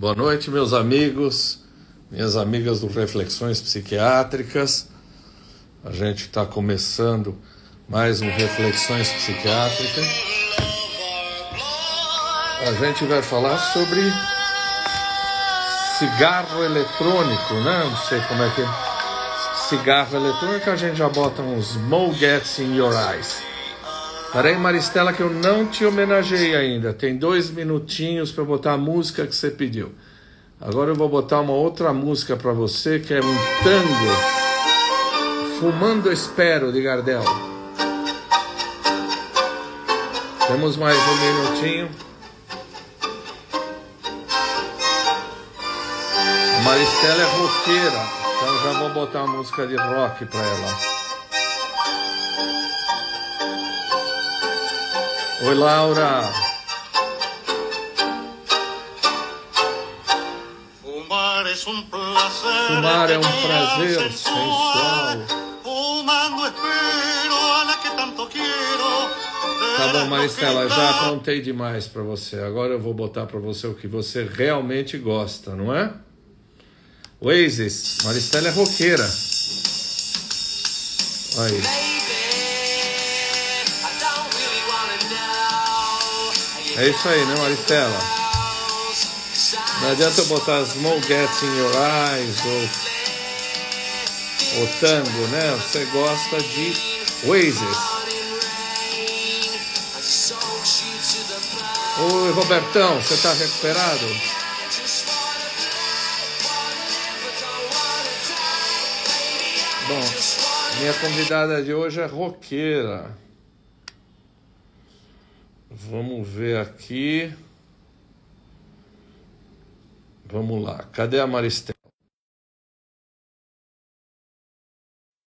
Boa noite, meus amigos, minhas amigas do Reflexões Psiquiátricas. A gente está começando mais um Reflexões Psiquiátricas. A gente vai falar sobre cigarro eletrônico, né? Não sei como é que é. Cigarro eletrônico, a gente já bota uns Smoke Gets in Your Eyes. Peraí, Maristela, que eu não te homenageei ainda. Tem 2 minutinhos para botar a música que você pediu. Agora eu vou botar uma outra música para você, que é um tango. Fumando Espero, de Gardel. Temos mais um minutinho. A Maristela é roqueira, então já vou botar uma música de rock para ela. Oi, Laura. Fumar é um prazer sensual. Tá bom, Maristela, já apontei demais para você. Agora eu vou botar para você o que você realmente gosta, não é? Oasis. Maristela é roqueira. Aí. É isso aí, né, Maristela? Não adianta eu botar Smoke Gets in Your Eyes ou tango, né? Você gosta de Oasis. Oi, Robertão, você tá recuperado? Bom, minha convidada de hoje é roqueira. Vamos ver aqui. Vamos lá. Cadê a Maristela?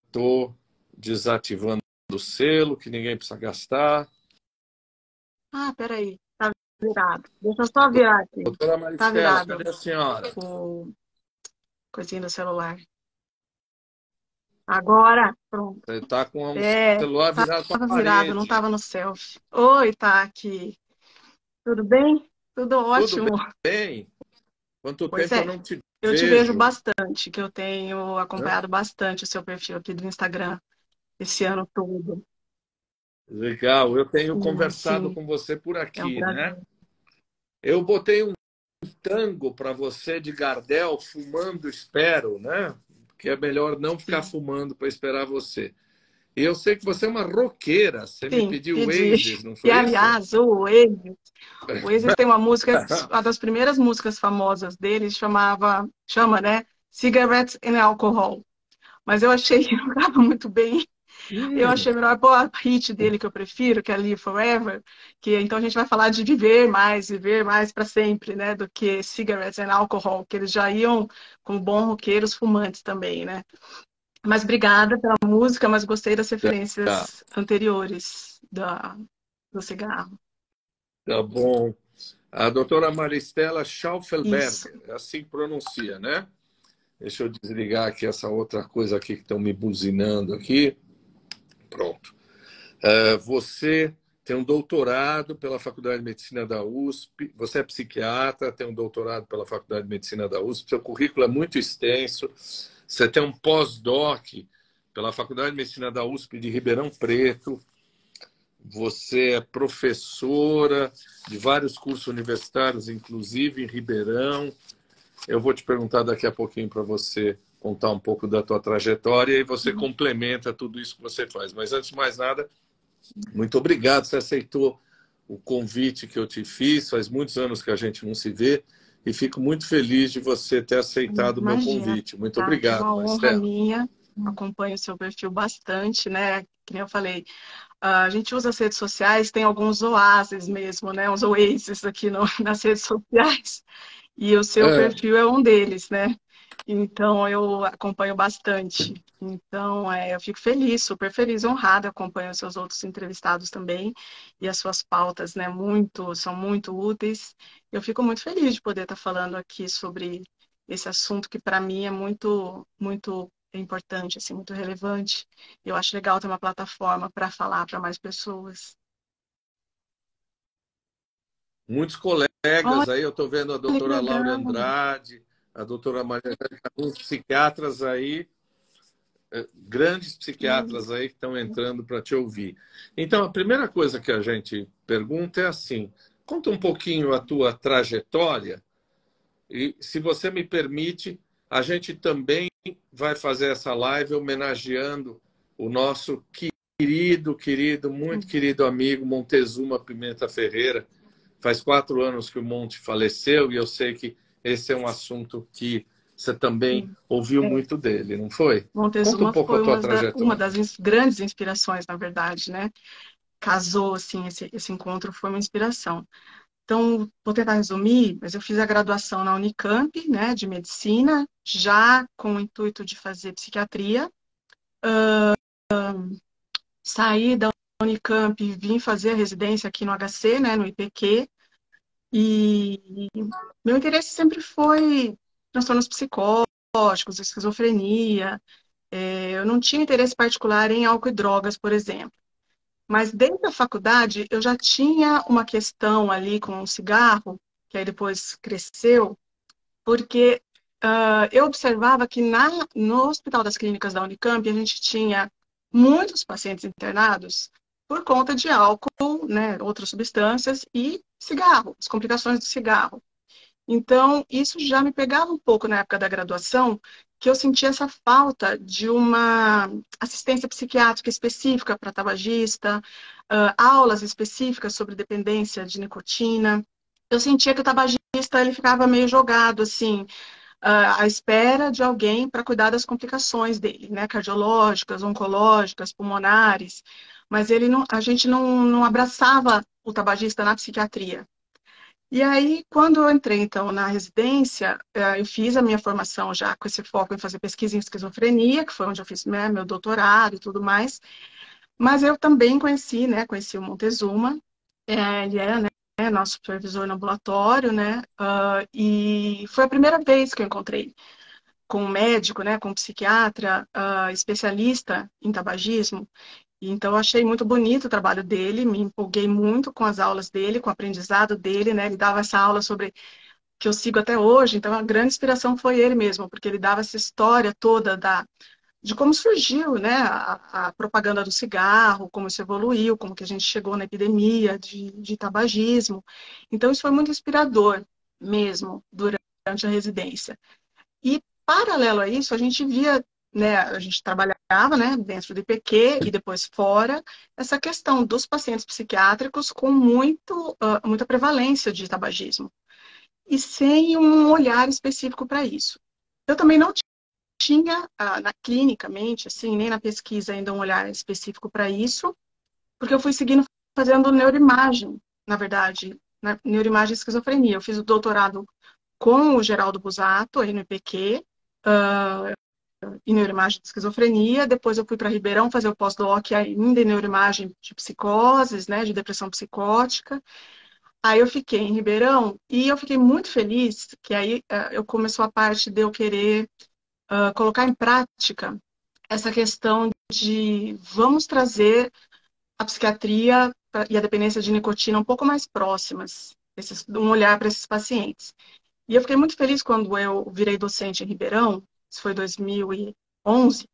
Estou desativando o selo, que ninguém precisa gastar. Ah, peraí. Tá virado. Deixa eu só virar aqui. Doutora Maristela, Tá virado. cadê a senhora? O coisinho do celular. Agora, pronto. Você está com o É, celular virado para a tava virado, não parede. tava no selfie. Oi, tá aqui. Tudo bem? Tudo Tudo ótimo. bem? Quanto Pois tempo eu é, não te eu te vejo vejo? bastante, que eu tenho Né? acompanhado bastante o seu perfil aqui do Instagram esse ano todo. Legal, eu tenho conversado Sim, com você por é um aqui, né? prazer. Eu botei um tango para você de Gardel, Fumando Espero, né? Que é melhor não ficar Sim, fumando para esperar você. E eu sei que você é uma roqueira. Você me sim, pediu pedi. Oasis, não E foi isso? aliás, o Oasis tem uma música, uma das primeiras músicas famosas dele chama, né, Cigarettes and Alcohol. Mas eu achei que não estava muito bem. Eu achei melhor pôr a hit dele que eu prefiro, que é Live Forever, que então a gente vai falar de viver mais para sempre, né, do que Cigarettes and Alcohol, que eles já iam como bons roqueiros fumantes também, né? Mas obrigada pela música, mas gostei das Tá, referências anteriores do cigarro. tá bom. A doutora Maristela Isso. Schaufelberger, é assim que pronuncia, né? Deixa eu desligar aqui essa outra coisa aqui que estão me buzinando aqui. Pronto. Você tem um doutorado pela Faculdade de Medicina da USP, você é psiquiatra, tem um doutorado pela Faculdade de Medicina da USP, seu currículo é muito extenso, você tem um pós-doc pela Faculdade de Medicina da USP de Ribeirão Preto, você é professora de vários cursos universitários, inclusive em Ribeirão. Eu vou te perguntar daqui a pouquinho para você contar um pouco da tua trajetória e você complementa tudo isso que você faz. Mas antes de mais nada, muito obrigado, você aceitou o convite que eu te fiz, faz muitos anos que a gente não se vê, e fico muito feliz de você ter aceitado o meu Imagina, convite. Muito tá? É obrigado, uma honra Maristela. minha. Acompanho o seu perfil bastante, né? Que nem eu falei, a gente usa as redes sociais, tem alguns oásis mesmo, né? Uns oasis aqui nas redes sociais. E o seu É, perfil é um deles, né? Então eu acompanho bastante. Então eu fico feliz, super feliz, honrada, acompanho os seus outros entrevistados também e as suas pautas, né? São muito úteis. Eu fico muito feliz de poder estar falando aqui sobre esse assunto que para mim é muito importante, assim, muito relevante. Eu acho legal ter uma plataforma para falar para mais pessoas. muitos colegas colegas aí, eu estou vendo a Olha que doutora Laura legal. Andrade, a doutora Maria, alguns psiquiatras aí, grandes psiquiatras aí que estão entrando para te ouvir. Então, a primeira coisa que a gente pergunta é assim: conta um pouquinho a tua trajetória e, se você me permite, a gente também vai fazer essa live homenageando o nosso querido, muito querido amigo Montezuma Pimenta Ferreira. Faz 4 anos que o Monte faleceu e eu sei que esse é um assunto que você também ouviu É, muito dele, não foi? Conta um Montezuma pouco a foi tua uma trajetória. das grandes inspirações, na verdade, né? Casou, assim, esse encontro foi uma inspiração. Então, vou tentar resumir, mas eu fiz a graduação na Unicamp, né, de medicina, já com o intuito de fazer psiquiatria. Saí da Unicamp e vim fazer a residência aqui no HC, né, no IPQ, e meu interesse sempre foi transtornos psicóticos, esquizofrenia. Eu não tinha interesse particular em álcool e drogas, por exemplo. Mas desde a faculdade eu já tinha uma questão ali com o cigarro, que aí depois cresceu, porque eu observava que no Hospital das Clínicas da Unicamp a gente tinha muitos pacientes internados por conta de álcool, né, outras substâncias e cigarro, as complicações do cigarro. Então, isso já me pegava um pouco na época da graduação, que eu sentia essa falta de uma assistência psiquiátrica específica para tabagista, aulas específicas sobre dependência de nicotina. Eu sentia que o tabagista ele ficava meio jogado, assim, à espera de alguém para cuidar das complicações dele, né? Cardiológicas, oncológicas, pulmonares. Mas a gente não abraçava o tabagista na psiquiatria. E aí, quando eu entrei, então, na residência, eu fiz a minha formação já com esse foco em fazer pesquisa em esquizofrenia, que foi onde eu fiz, né, meu doutorado e tudo mais. Mas eu também conheci o Montezuma, ele era, né, nosso supervisor no ambulatório, né, e foi a primeira vez que eu encontrei com um médico, né, com um psiquiatra, especialista em tabagismo. E então, eu achei muito bonito o trabalho dele, me empolguei muito com as aulas dele, com o aprendizado dele, né? Ele dava essa aula sobre que eu sigo até hoje, então a grande inspiração foi ele mesmo, porque ele dava essa história toda de como surgiu, né, a propaganda do cigarro, como isso evoluiu, como que a gente chegou na epidemia de tabagismo. Então, isso foi muito inspirador mesmo durante a residência. E, paralelo a isso, a gente via, né, a gente trabalhava, né, dentro do IPQ e depois fora, essa questão dos pacientes psiquiátricos com muita prevalência de tabagismo e sem um olhar específico para isso. Eu também não tinha, clinicamente, assim, nem na pesquisa ainda um olhar específico para isso, porque eu fui seguindo fazendo neuroimagem, na verdade, neuroimagem e esquizofrenia. Eu fiz o doutorado com o Geraldo Busato, aí no IPQ, em neuroimagem de esquizofrenia. Depois eu fui para Ribeirão fazer o pós-doc ainda em neuroimagem de psicoses, né, de depressão psicótica. Aí eu fiquei em Ribeirão e eu fiquei muito feliz que aí eu começou a parte de eu querer colocar em prática essa questão de vamos trazer a psiquiatria e a dependência de nicotina um pouco mais próximas, um olhar para esses pacientes. E eu fiquei muito feliz quando eu virei docente em Ribeirão, isso foi 2011,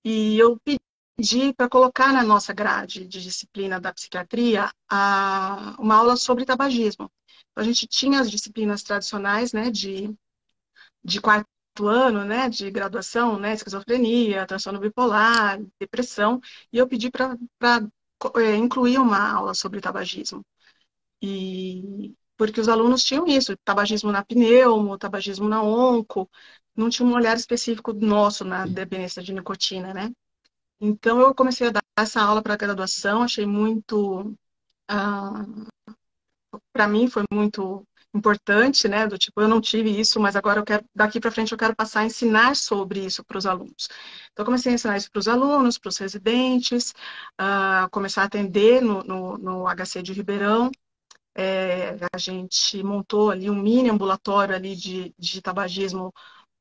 e eu pedi para colocar na nossa grade de disciplina da psiquiatria uma aula sobre tabagismo. Então, a gente tinha as disciplinas tradicionais, né, de quarto ano, né, de graduação, né, esquizofrenia, transtorno bipolar, depressão, e eu pedi para incluir uma aula sobre tabagismo. E porque os alunos tinham isso, tabagismo na pneumo, tabagismo na onco, não tinha um olhar específico nosso na dependência de nicotina, né? Então eu comecei a dar essa aula para graduação, achei muito, para mim foi muito importante, né? Do tipo, eu não tive isso, mas agora eu quero, daqui para frente eu quero passar a ensinar sobre isso para os alunos. Então eu comecei a ensinar isso para os alunos, para os residentes, começar a atender no HC de Ribeirão. A gente montou ali um mini ambulatório ali de tabagismo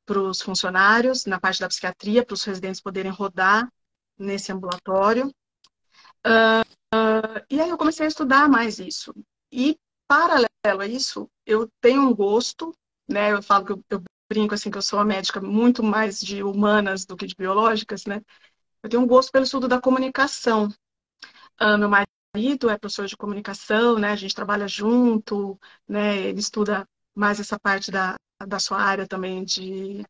para os funcionários, na parte da psiquiatria, para os residentes poderem rodar nesse ambulatório. E aí eu comecei a estudar mais isso. E, a isso, eu tenho um gosto, né? Eu falo que eu brinco assim que eu sou uma médica muito mais de humanas do que de biológicas, né? Eu tenho um gosto pelo estudo da comunicação. Meu marido é professor de comunicação, né? A gente trabalha junto, né? Ele estuda mais essa parte da sua área também de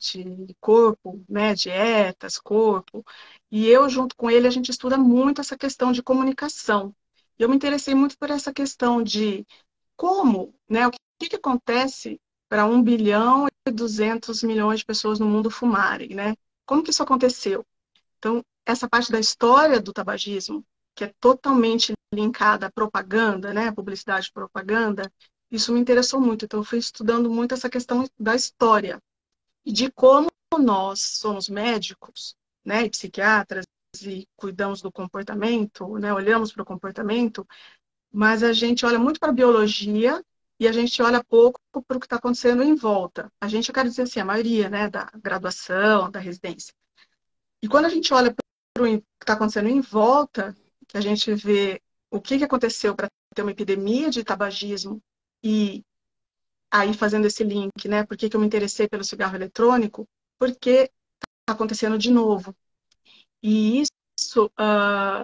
corpo, né? Dietas, corpo. E eu, junto com ele, a gente estuda muito essa questão de comunicação. E eu me interessei muito por essa questão de como, né? O que acontece para 1,2 bilhão de pessoas no mundo fumarem, né? Como que isso aconteceu? Então, essa parte da história do tabagismo, que é totalmente linkada à propaganda, né, publicidade e propaganda, isso me interessou muito. Então, eu fui estudando muito essa questão da história e de como nós somos médicos, né, e psiquiatras e cuidamos do comportamento, né, olhamos para o comportamento, mas a gente olha muito para a biologia e a gente olha pouco para o que está acontecendo em volta. A gente, eu quero dizer assim, a maioria, né, da graduação, da residência. E quando a gente olha para o que está acontecendo em volta, que a gente vê o que aconteceu para ter uma epidemia de tabagismo e aí fazendo esse link, né? Por que eu me interessei pelo cigarro eletrônico? Porque está acontecendo de novo. E isso,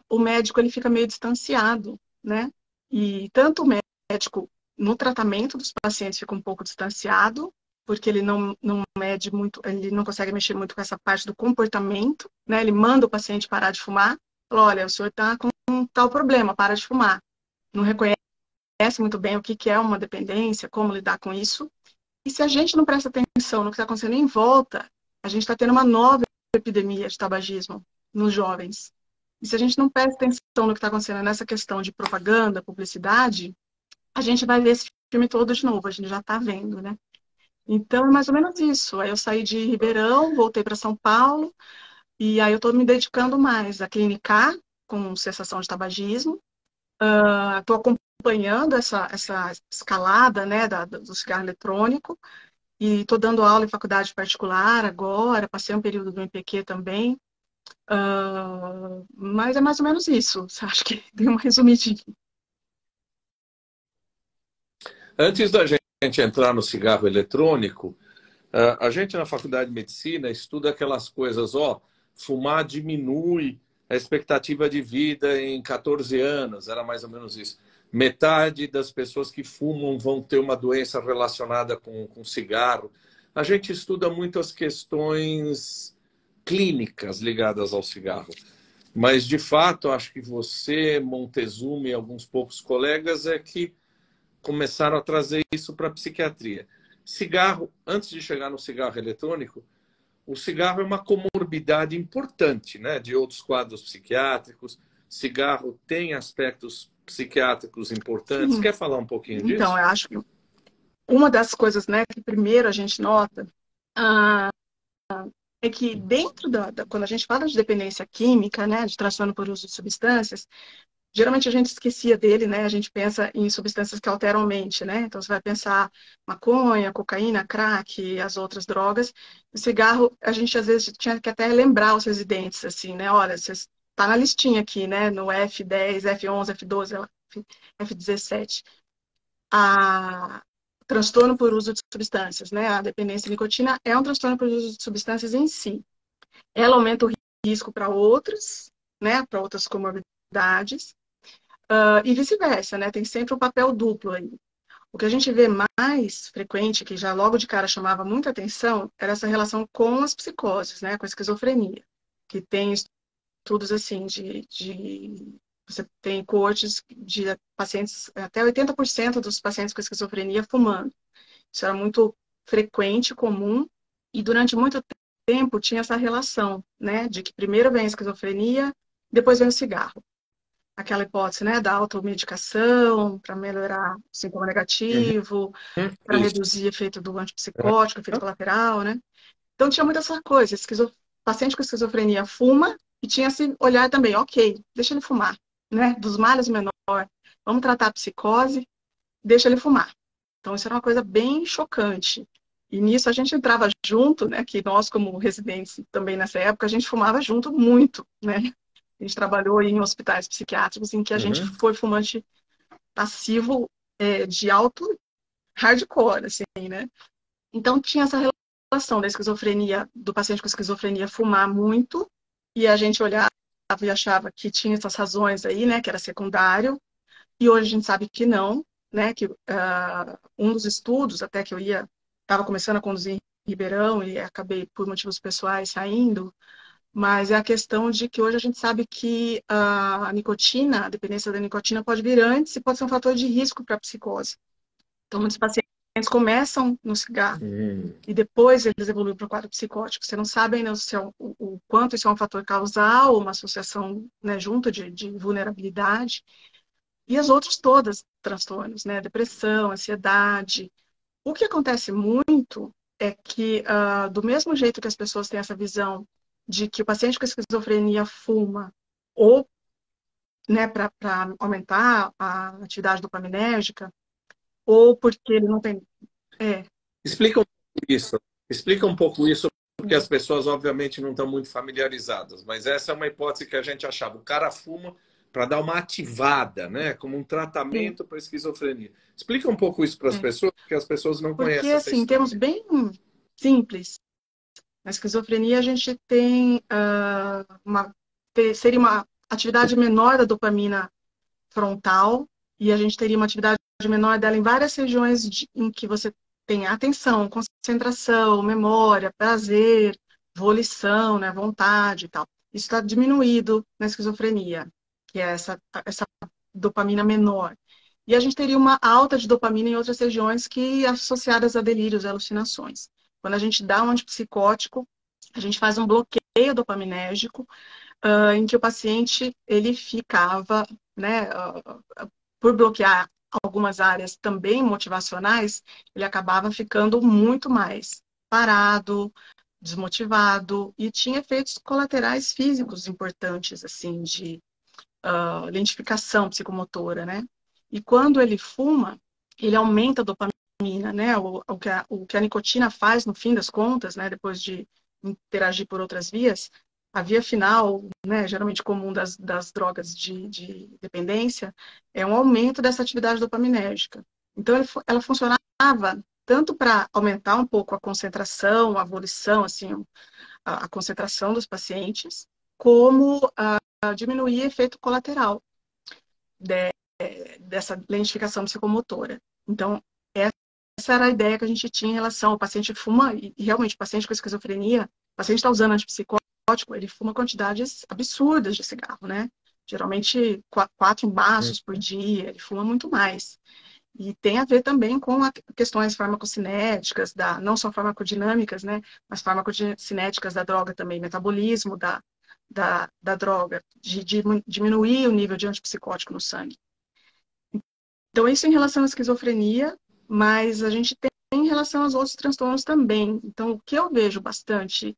o médico ele fica meio distanciado, né? E tanto o médico no tratamento dos pacientes fica um pouco distanciado, porque ele não mede muito, ele não consegue mexer muito com essa parte do comportamento, né? Ele manda o paciente parar de fumar, fala, olha, o senhor está com um tal problema, para de fumar. Não reconhece muito bem o que é uma dependência, como lidar com isso. E se a gente não presta atenção no que está acontecendo em volta, a gente está tendo uma nova epidemia de tabagismo nos jovens. E se a gente não presta atenção no que está acontecendo nessa questão de propaganda, publicidade, a gente vai ver esse filme todo de novo, a gente já está vendo, né? Então, é mais ou menos isso. Aí eu saí de Ribeirão, voltei para São Paulo, e aí eu estou me dedicando mais a clinicar com cessação de tabagismo. Estou acompanhando essa escalada, né, do cigarro eletrônico, e estou dando aula em faculdade particular agora, passei um período do MPQ também. Mas é mais ou menos isso. Acho que dei uma resumidinha. Antes da gente entrar no cigarro eletrônico, a gente na faculdade de medicina estuda aquelas coisas, ó, fumar diminui a expectativa de vida em 14 anos, era mais ou menos isso. Metade das pessoas que fumam vão ter uma doença relacionada com cigarro. A gente estuda muito as questões clínicas ligadas ao cigarro. Mas, de fato, acho que você, Montezuma e alguns poucos colegas é que começaram a trazer isso para a psiquiatria. Cigarro, antes de chegar no cigarro eletrônico, o cigarro é uma comorbidade importante, né, de outros quadros psiquiátricos. Cigarro tem aspectos psiquiátricos importantes. Sim. Quer falar um pouquinho disso? Então, eu acho que uma das coisas, né, que primeiro a gente nota é que dentro quando a gente fala de dependência química, né, de transtorno por uso de substâncias, geralmente a gente esquecia dele, né? A gente pensa em substâncias que alteram a mente, né? Então você vai pensar maconha, cocaína, crack, as outras drogas. O cigarro, a gente às vezes tinha que até lembrar os residentes, assim, né? Olha, você está na listinha aqui, né? No F10, F11, F12, F17. A transtorno por uso de substâncias, né? A dependência de nicotina é um transtorno por uso de substâncias em si. Ela aumenta o risco para outras, né? Para outras comorbidades. E vice-versa, né? Tem sempre um papel duplo aí. O que a gente vê mais frequente, que já logo de cara chamava muita atenção, era essa relação com as psicoses, né? Com a esquizofrenia. Que tem estudos assim você tem coortes de pacientes, até 80% dos pacientes com esquizofrenia fumando. Isso era muito frequente, comum, e durante muito tempo tinha essa relação, né? De que primeiro vem a esquizofrenia, depois vem o cigarro. Aquela hipótese, né, da automedicação para melhorar o sintoma negativo, para reduzir o efeito do antipsicótico, efeito colateral, né? Então tinha muita essa coisa, paciente com esquizofrenia fuma e tinha esse olhar também, ok, deixa ele fumar, né? Dos males o menor, vamos tratar a psicose, deixa ele fumar. Então isso era uma coisa bem chocante. E nisso a gente entrava junto, né, que nós como residentes também nessa época, a gente fumava junto muito, né? A gente trabalhou em hospitais psiquiátricos em que a gente foi fumante passivo de alto hardcore, assim, né? Então tinha essa relação da esquizofrenia, do paciente com esquizofrenia fumar muito, e a gente olhava e achava que tinha essas razões aí, né, que era secundário, e hoje a gente sabe que não, né, que um dos estudos, até que eu estava começando a conduzir em Ribeirão e acabei, por motivos pessoais, saindo, mas é a questão de que hoje a gente sabe que a nicotina, a dependência da nicotina pode vir antes e pode ser um fator de risco para a psicose. Então, muitos pacientes começam no cigarro e depois eles evoluem para o quadro psicótico. Você não sabe ainda se é o quanto isso é um fator causal, uma associação, né, junto de vulnerabilidade. E as outras todas, transtornos, né? Depressão, ansiedade. O que acontece muito é que, do mesmo jeito que as pessoas têm essa visão de que o paciente com esquizofrenia fuma, ou, né, para aumentar a atividade dopaminérgica, ou porque ele não tem. É, Explica um pouco isso. Explica um pouco isso, porque as pessoas, obviamente, não estão muito familiarizadas. Mas essa é uma hipótese que a gente achava. O cara fuma para dar uma ativada, né? Como um sim, tratamento para esquizofrenia. Explica um pouco isso para as é. pessoas, porque as pessoas não Porque, conhecem essa assim, em termos história. bem simples, na esquizofrenia a gente tem seria uma atividade menor da dopamina frontal e a gente teria uma atividade menor dela em várias regiões em que você tem atenção, concentração, memória, prazer, volição, né, vontade e tal. Isso está diminuído na esquizofrenia, que é essa dopamina menor. E a gente teria uma alta de dopamina em outras regiões que associadas a delírios e alucinações. Quando a gente dá um antipsicótico, a gente faz um bloqueio dopaminérgico, em que o paciente ele ficava, né, por bloquear algumas áreas também motivacionais, ele acabava ficando muito mais parado, desmotivado e tinha efeitos colaterais físicos importantes, assim, de lentificação psicomotora, né? E quando ele fuma, ele aumenta a dopamina, né? O que a nicotina faz, no fim das contas, né? Depois de interagir por outras vias, a via final, né, geralmente comum das drogas de dependência, é um aumento dessa atividade dopaminérgica. Então, ela funcionava tanto para aumentar um pouco a concentração, a volição, assim, a concentração dos pacientes, como diminuir efeito colateral dessa lentificação psicomotora. Então, essa era a ideia que a gente tinha em relação ao paciente que fuma, e realmente o paciente com esquizofrenia, o paciente está usando antipsicótico, ele fuma quantidades absurdas de cigarro, né? Geralmente 4 maços por dia, ele fuma muito mais. E tem a ver também com questões farmacocinéticas, não só farmacodinâmicas, né? Mas farmacocinéticas da droga também, metabolismo da droga, de diminuir o nível de antipsicótico no sangue. Então, isso em relação à esquizofrenia, mas a gente tem em relação aos outros transtornos também. Então, o que eu vejo bastante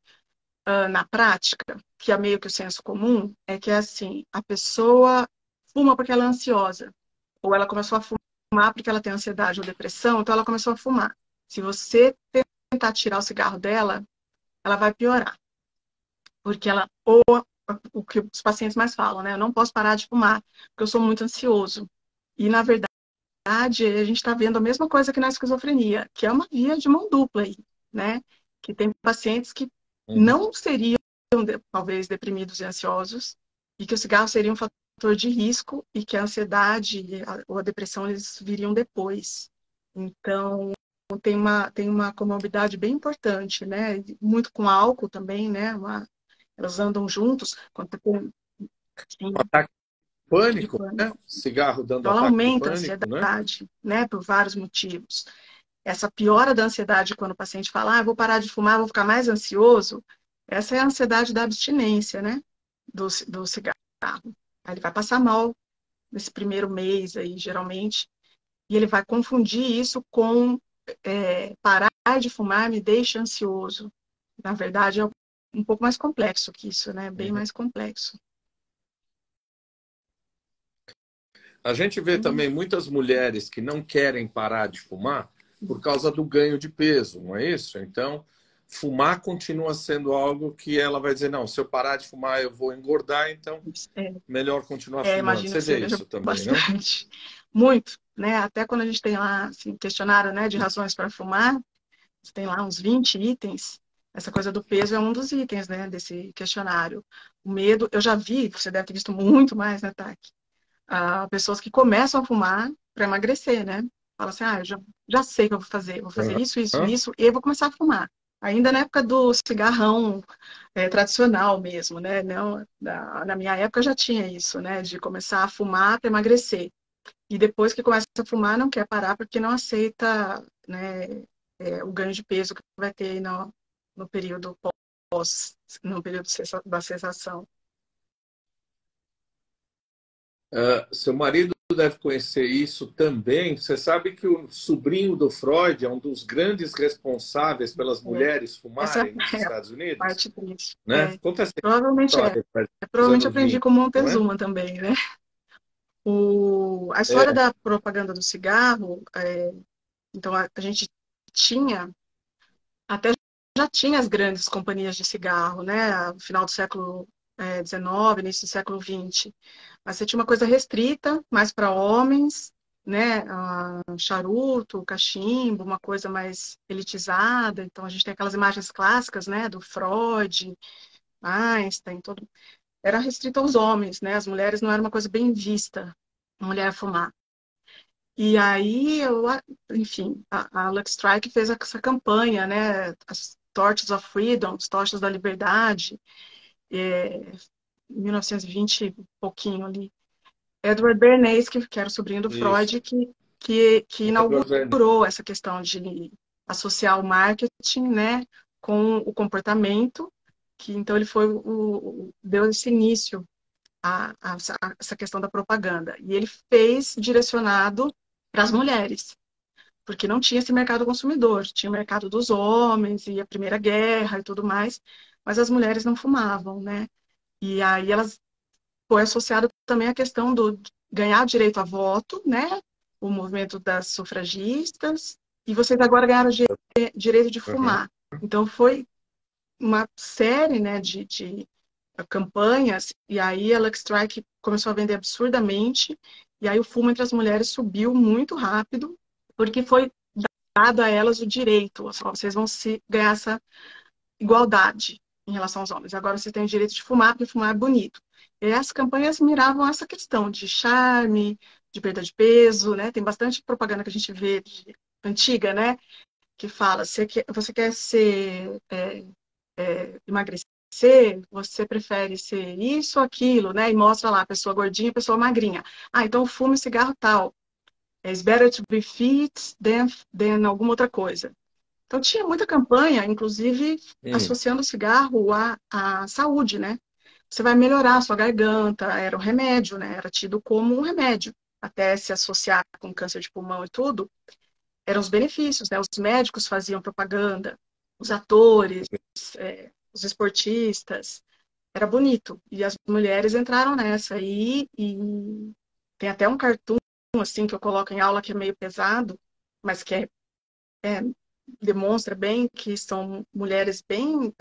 na prática, que é meio que o senso comum, é que é assim, a pessoa fuma porque ela é ansiosa, ou ela começou a fumar porque ela tem ansiedade ou depressão, então ela começou a fumar. Se você tentar tirar o cigarro dela, ela vai piorar. Porque ou o que os pacientes mais falam, né? Eu não posso parar de fumar, porque eu sou muito ansioso. E, na verdade, a gente está vendo a mesma coisa que na esquizofrenia, que é uma via de mão dupla aí, né? Que tem pacientes que não seriam, talvez, deprimidos e ansiosos, e que o cigarro seria um fator de risco, e que a ansiedade ou a depressão eles viriam depois. Então, tem uma comorbidade bem importante, né? Muito com álcool também, né? Elas andam juntos. Quando tem, Um sim, ataque de de pânico, né? pânico. Cigarro dando Então, ela ataque de aumenta a pânico, né? ansiedade, né? Por vários motivos. Essa piora da ansiedade quando o paciente fala, vou parar de fumar, vou ficar mais ansioso, essa é a ansiedade da abstinência, né? Do cigarro. Aí ele vai passar mal nesse primeiro mês aí, geralmente, e ele vai confundir isso com parar de fumar me deixa ansioso. Na verdade, é um pouco mais complexo que isso, né? Bem Uhum. mais complexo. A gente vê também muitas mulheres que não querem parar de fumar por causa do ganho de peso, não é isso? Então, fumar continua sendo algo que ela vai dizer, não, se eu parar de fumar eu vou engordar, então melhor continuar fumando. Imagino Você que vê seja isso também, não? bastante. Muito, né? Até quando a gente tem lá, assim, questionário, né, de razões para fumar, você tem lá uns 20 itens. Essa coisa do peso é um dos itens, né, desse questionário. O medo, eu já vi, você deve ter visto muito mais, né, Taki? Pessoas que começam a fumar para emagrecer, né? Fala assim, eu já sei o que eu vou fazer isso, isso, Aham. isso, e eu vou começar a fumar. Ainda na época do cigarrão tradicional mesmo, né? Não, na minha época já tinha isso, né? De começar a fumar para emagrecer. E depois que começa a fumar, não quer parar porque não aceita, né, o ganho de peso que vai ter aí no período pós, no período da cessação. Seu marido deve conhecer isso também. Você sabe que o sobrinho do Freud é um dos grandes responsáveis pelas mulheres Essa fumarem nos é a Estados Unidos, parte triste. né? Conta essa Provavelmente é. história dos Provavelmente anos aprendi 20, com não é? Montezuma também, né? A história É, da propaganda do cigarro, então a gente tinha, até já tinha as grandes companhias de cigarro, né? No final do século XIX, início do século XX. Mas você tinha uma coisa restrita, mais para homens, né? Charuto, cachimbo, uma coisa mais elitizada. Então a gente tem aquelas imagens clássicas, né? Do Freud, Einstein, todo. Era restrito aos homens, né? As mulheres não era uma coisa bem vista, a mulher fumar. E aí, enfim, a Lux Strike fez essa campanha, né? As Torches of Freedom, as tochas da liberdade, em 1920 e pouquinho ali. Edward Bernays, que era o sobrinho do isso. Freud, que Edward Bernays. inaugurou essa questão de associar o marketing, né, com o comportamento, que então ele foi deu esse início a essa questão da propaganda. E ele fez direcionado para as mulheres, porque não tinha esse mercado consumidor, tinha o mercado dos homens e a Primeira Guerra e tudo mais, mas as mulheres não fumavam, né? E aí elas foi associado também à questão do ganhar direito a voto, né? O movimento das sufragistas, e vocês agora ganharam direito de Uhum. fumar. Então foi uma série, né, de campanhas, e aí a Lux Strike começou a vender absurdamente, e aí o fumo entre as mulheres subiu muito rápido, porque foi dado a elas o direito, vocês vão ganhar essa igualdade em relação aos homens. Agora você tem o direito de fumar, porque fumar é bonito. E as campanhas miravam essa questão de charme, de perda de peso, né? Tem bastante propaganda que a gente vê antiga, né? Que fala, você quer ser emagrecer, você prefere ser isso ou aquilo, né? E mostra lá a pessoa gordinha e a pessoa magrinha. Então fume cigarro tal. It's better to be fit than alguma outra coisa. Então tinha muita campanha, inclusive associando o cigarro à saúde, né? Você vai melhorar a sua garganta, era um remédio, né? Era tido como um remédio. Até se associar com câncer de pulmão e tudo, eram os benefícios, né? Os médicos faziam propaganda, os atores, os esportistas, era bonito. E as mulheres entraram nessa aí, e tem até um cartoon, assim, que eu coloco em aula que é meio pesado, mas que é demonstra bem que são mulheres bem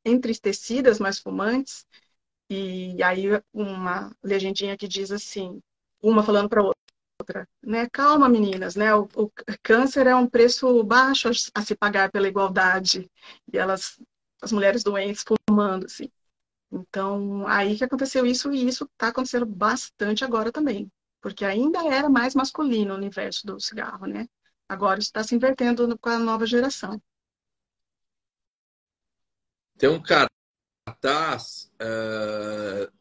entristecidas, mas fumantes. E aí uma legendinha que diz assim, uma falando para outra, né? Calma, meninas, né? O câncer é um preço baixo a se pagar pela igualdade. E as mulheres doentes fumando, assim. Então, aí que aconteceu isso, e isso está acontecendo bastante agora também. Porque ainda era mais masculino o universo do cigarro, né? Agora isso está se invertendo com a nova geração. Tem um cartaz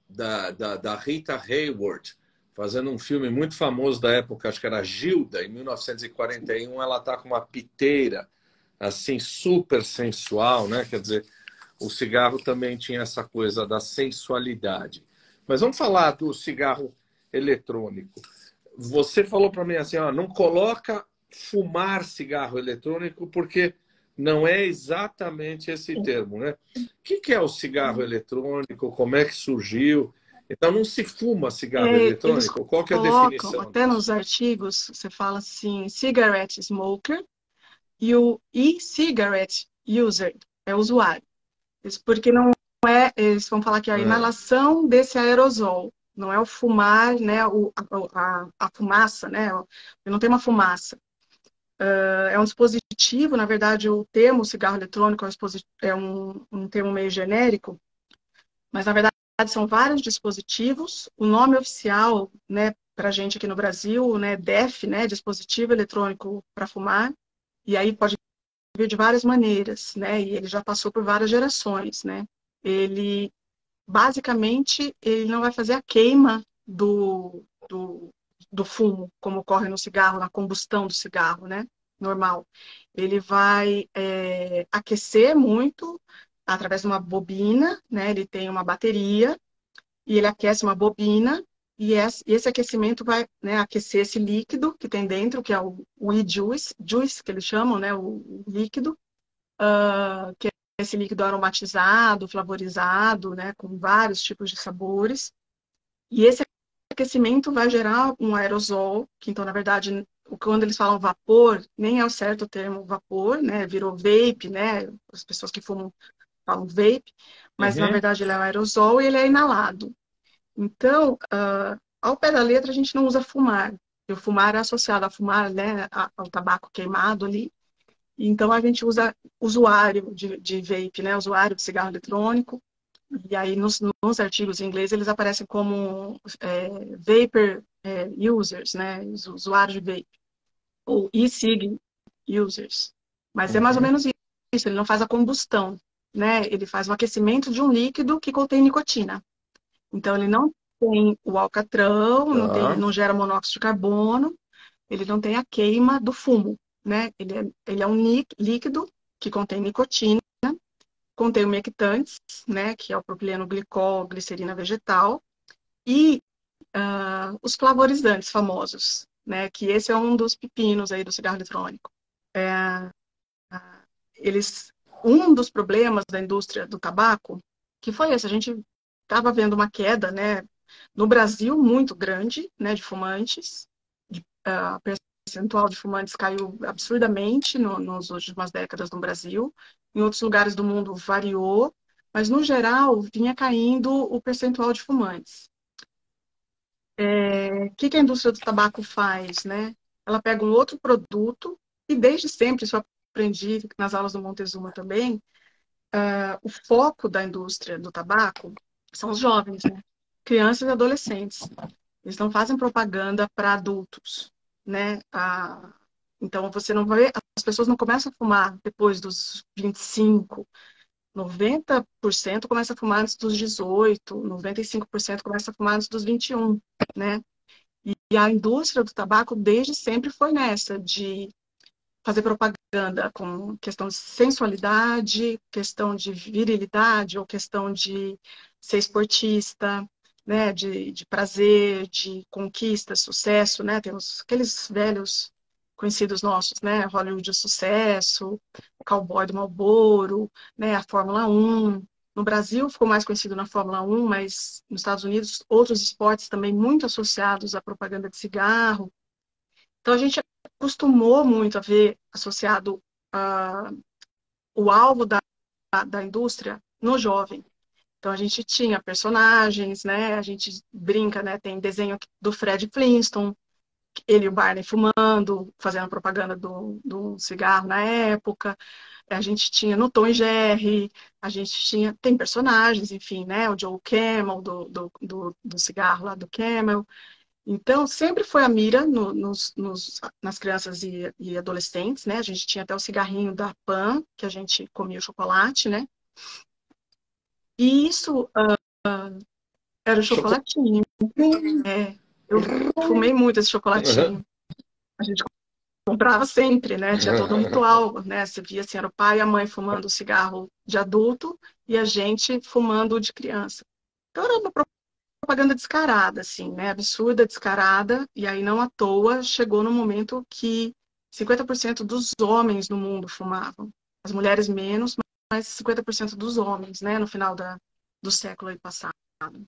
da Rita Hayworth fazendo um filme muito famoso da época, acho que era Gilda, em 1941. Ela está com uma piteira assim super sensual, né? Quer dizer, o cigarro também tinha essa coisa da sensualidade. Mas vamos falar do cigarro eletrônico. Você falou para mim assim, ó, não coloca fumar cigarro eletrônico porque não é exatamente esse termo, né? O que é o cigarro eletrônico? Como é que surgiu? Então, não se fuma cigarro Eles eletrônico? Qual que é a colocam, definição até disso? nos artigos, você fala assim, cigarette smoker e o e-cigarette user. usuário. Isso porque não é, eles vão falar que é a inalação desse aerosol, não é o fumar, né, a fumaça, né, não tem uma fumaça. É um dispositivo, na verdade, o termo cigarro eletrônico é um termo meio genérico, mas na verdade são vários dispositivos. O nome oficial, né, para a gente aqui no Brasil, né, DEF, né, dispositivo eletrônico para fumar, e aí pode vir de várias maneiras, né, e ele já passou por várias gerações, né. Ele, basicamente, ele não vai fazer a queima do fumo, como ocorre no cigarro, na combustão do cigarro, né, normal. Ele vai aquecer muito através de uma bobina, né, ele tem uma bateria, e ele aquece uma bobina, e esse aquecimento vai, né, aquecer esse líquido que tem dentro, que é o e-juice, juice, que eles chamam, né, o líquido, que é esse líquido aromatizado, flavorizado, né, com vários tipos de sabores. E esse aquecimento vai gerar um aerosol, que então, na verdade, quando eles falam vapor, nem é o certo o termo vapor, né, virou vape, né, as pessoas que fumam falam vape, mas na verdade ele é um aerosol e ele é inalado. Então, ao pé da letra, a gente não usa fumar. E o fumar é associado a fumar, né, ao tabaco queimado ali. Então, a gente usa usuário de vape, né, usuário de cigarro eletrônico. E aí, nos artigos em inglês, eles aparecem como vapor users, né, usuários de vape. Ou e-cig users. Mas é mais ou menos isso, ele não faz a combustão, né, ele faz o aquecimento de um líquido que contém nicotina. Então, ele não tem o alcatrão, não gera monóxido de carbono, ele não tem a queima do fumo, né? Ele é um líquido que contém nicotina, contém umectantes, né? Que é o propileno glicol, glicerina vegetal, e os flavorizantes famosos, né? Que esse é um dos pepinos aí do cigarro eletrônico. Eles, um dos problemas da indústria do tabaco, que foi esse, a gente estava vendo uma queda, né? No Brasil, muito grande, né, de fumantes. O percentual de fumantes caiu absurdamente nas últimas décadas no Brasil. Em outros lugares do mundo variou, mas no geral vinha caindo o percentual de fumantes. O que a indústria do tabaco faz, né? Ela pega um outro produto e desde sempre, isso eu aprendi nas aulas do Montezuma também, o foco da indústria do tabaco são os jovens, né? Crianças e adolescentes. Eles não fazem propaganda para adultos, né? Então, você não vai... As pessoas não começam a fumar depois dos 25. 90% começa a fumar antes dos 18, 95% começa a fumar antes dos 21, né? E a indústria do tabaco desde sempre foi nessa, de fazer propaganda com questão de sensualidade, questão de virilidade ou questão de ser esportista, né, de prazer, de conquista, sucesso, né, temos aqueles velhos conhecidos nossos, né, Hollywood de sucesso, o Cowboy do Marlboro, né, a Fórmula 1. No Brasil ficou mais conhecido na Fórmula 1, mas nos Estados Unidos outros esportes também muito associados à propaganda de cigarro. Então a gente acostumou muito a ver associado o alvo da indústria no jovem. Então a gente tinha personagens, né? A gente brinca, né? Tem desenho do Fred Flintstone, ele e o Barney fumando, fazendo propaganda do cigarro na época. A gente tinha no Tom e Jerry, a gente tinha, tem personagens, enfim, né? O Joe Camel, do cigarro lá do Camel. Então, sempre foi a mira nas crianças e adolescentes, né? A gente tinha até o cigarrinho da Pan, que a gente comia o chocolate, né? E isso era o chocolatinho. Eu fumei muito esse chocolatinho. A gente comprava sempre, né? Tinha todo um ritual, né? Você via assim, era o pai e a mãe fumando o cigarro de adulto e a gente fumando de criança. Então, era uma propaganda descarada, assim, né? Absurda, descarada, e aí não à toa chegou no momento que 50% dos homens no mundo fumavam. As mulheres menos, mas 50% dos homens, né? No final do século passado. O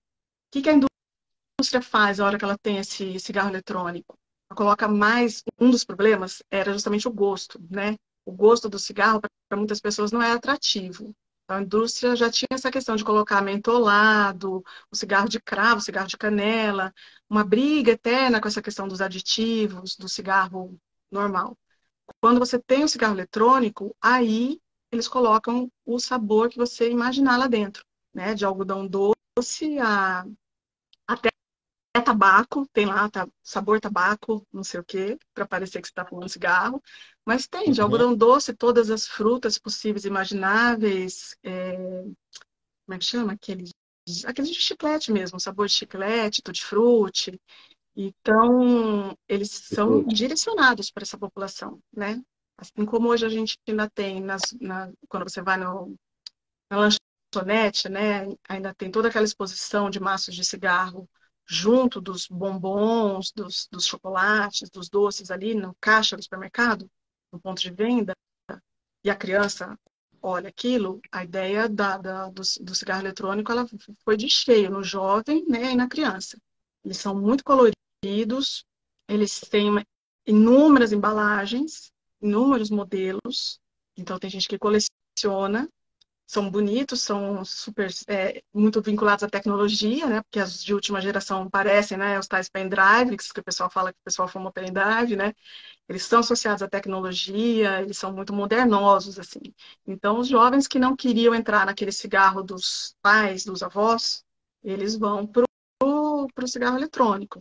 que a indústria faz na hora que ela tem esse cigarro eletrônico? Ela coloca mais... Um dos problemas era justamente o gosto, né? o gosto do cigarro para muitas pessoas não é atrativo. A indústria já tinha essa questão de colocar mentolado, o cigarro de cravo, o cigarro de canela, uma briga eterna com essa questão dos aditivos, do cigarro normal. Quando você tem o cigarro eletrônico, aí eles colocam o sabor que você imaginar lá dentro, né? De algodão doce até tabaco, tem lá sabor tabaco, não sei o quê, para parecer que você está fumando cigarro. Mas tem de Uhum. algodão doce, todas as frutas possíveis e imagináveis. Como é que chama? Aqueles de chiclete mesmo, sabor de chiclete, tutti-frutti. Então, eles são direcionados para essa população, né? Assim como hoje a gente ainda tem, quando você vai na lanchonete, né? Ainda tem toda aquela exposição de maços de cigarro junto dos bombons, dos chocolates, dos doces ali no caixa do supermercado, no ponto de venda, e a criança olha aquilo, a ideia do cigarro eletrônico ela foi de cheio no jovem, né, e na criança. Eles são muito coloridos, eles têm inúmeras embalagens, inúmeros modelos. Então tem gente que coleciona, são bonitos, são super muito vinculados à tecnologia, né? Porque as de última geração parecem, né? Os tais pendrive, que o pessoal fala que o pessoal fuma pendrive, né? Eles estão associados à tecnologia, eles são muito modernosos, assim. Então, os jovens que não queriam entrar naquele cigarro dos pais, dos avós, eles vão para o cigarro eletrônico.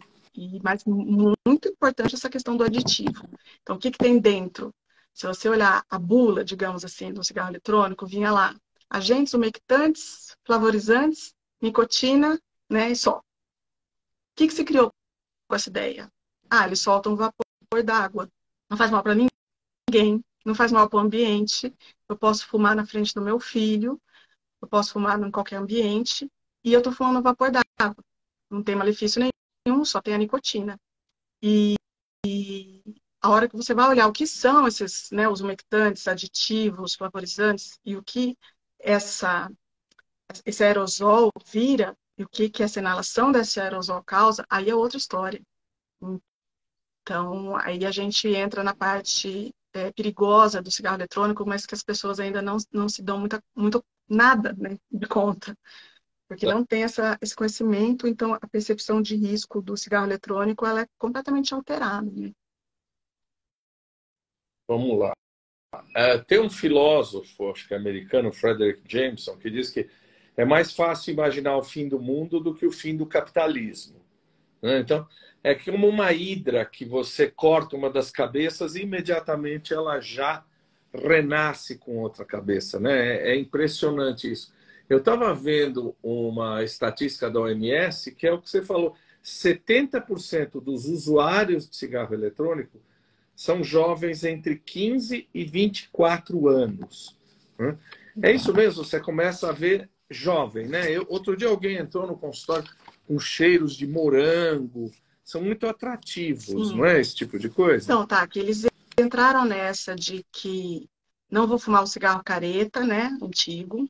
Mas muito importante essa questão do aditivo. Então, o que tem dentro? Se você olhar a bula, digamos assim, do cigarro eletrônico, vinha lá agentes umectantes, flavorizantes, nicotina, né, e só. O que se criou com essa ideia? Ah, eles soltam vapor d'água. Não faz mal para ninguém, não faz mal para o ambiente. Eu posso fumar na frente do meu filho, eu posso fumar em qualquer ambiente, e eu estou fumando vapor d'água. Não tem malefício nenhum, só tem a nicotina. E a hora que você vai olhar o que são esses, né, os umectantes, aditivos, flavorizantes, e o que esse aerosol vira, e o que essa inalação desse aerosol causa, aí é outra história. Então, aí a gente entra na parte perigosa do cigarro eletrônico, mas que as pessoas ainda não se dão muito nada, né, de conta, porque não tem esse conhecimento, então a percepção de risco do cigarro eletrônico ela é completamente alterada, né? Vamos lá. Tem um filósofo, acho que é americano, Frederick Jameson, que diz que é mais fácil imaginar o fim do mundo do que o fim do capitalismo, né? Então, é como uma hidra que você corta uma das cabeças e imediatamente ela já renasce com outra cabeça, né? É impressionante isso. Eu estava vendo uma estatística da OMS, que é o que você falou, 70% dos usuários de cigarro eletrônico são jovens entre 15 e 24 anos. Né? É isso mesmo, você começa a ver jovem, né? Outro dia alguém entrou no consultório com cheiros de morango, são muito atrativos, Sim. não é esse tipo de coisa? Então, tá, que eles entraram nessa de que não vou fumar o cigarro careta, né, antigo.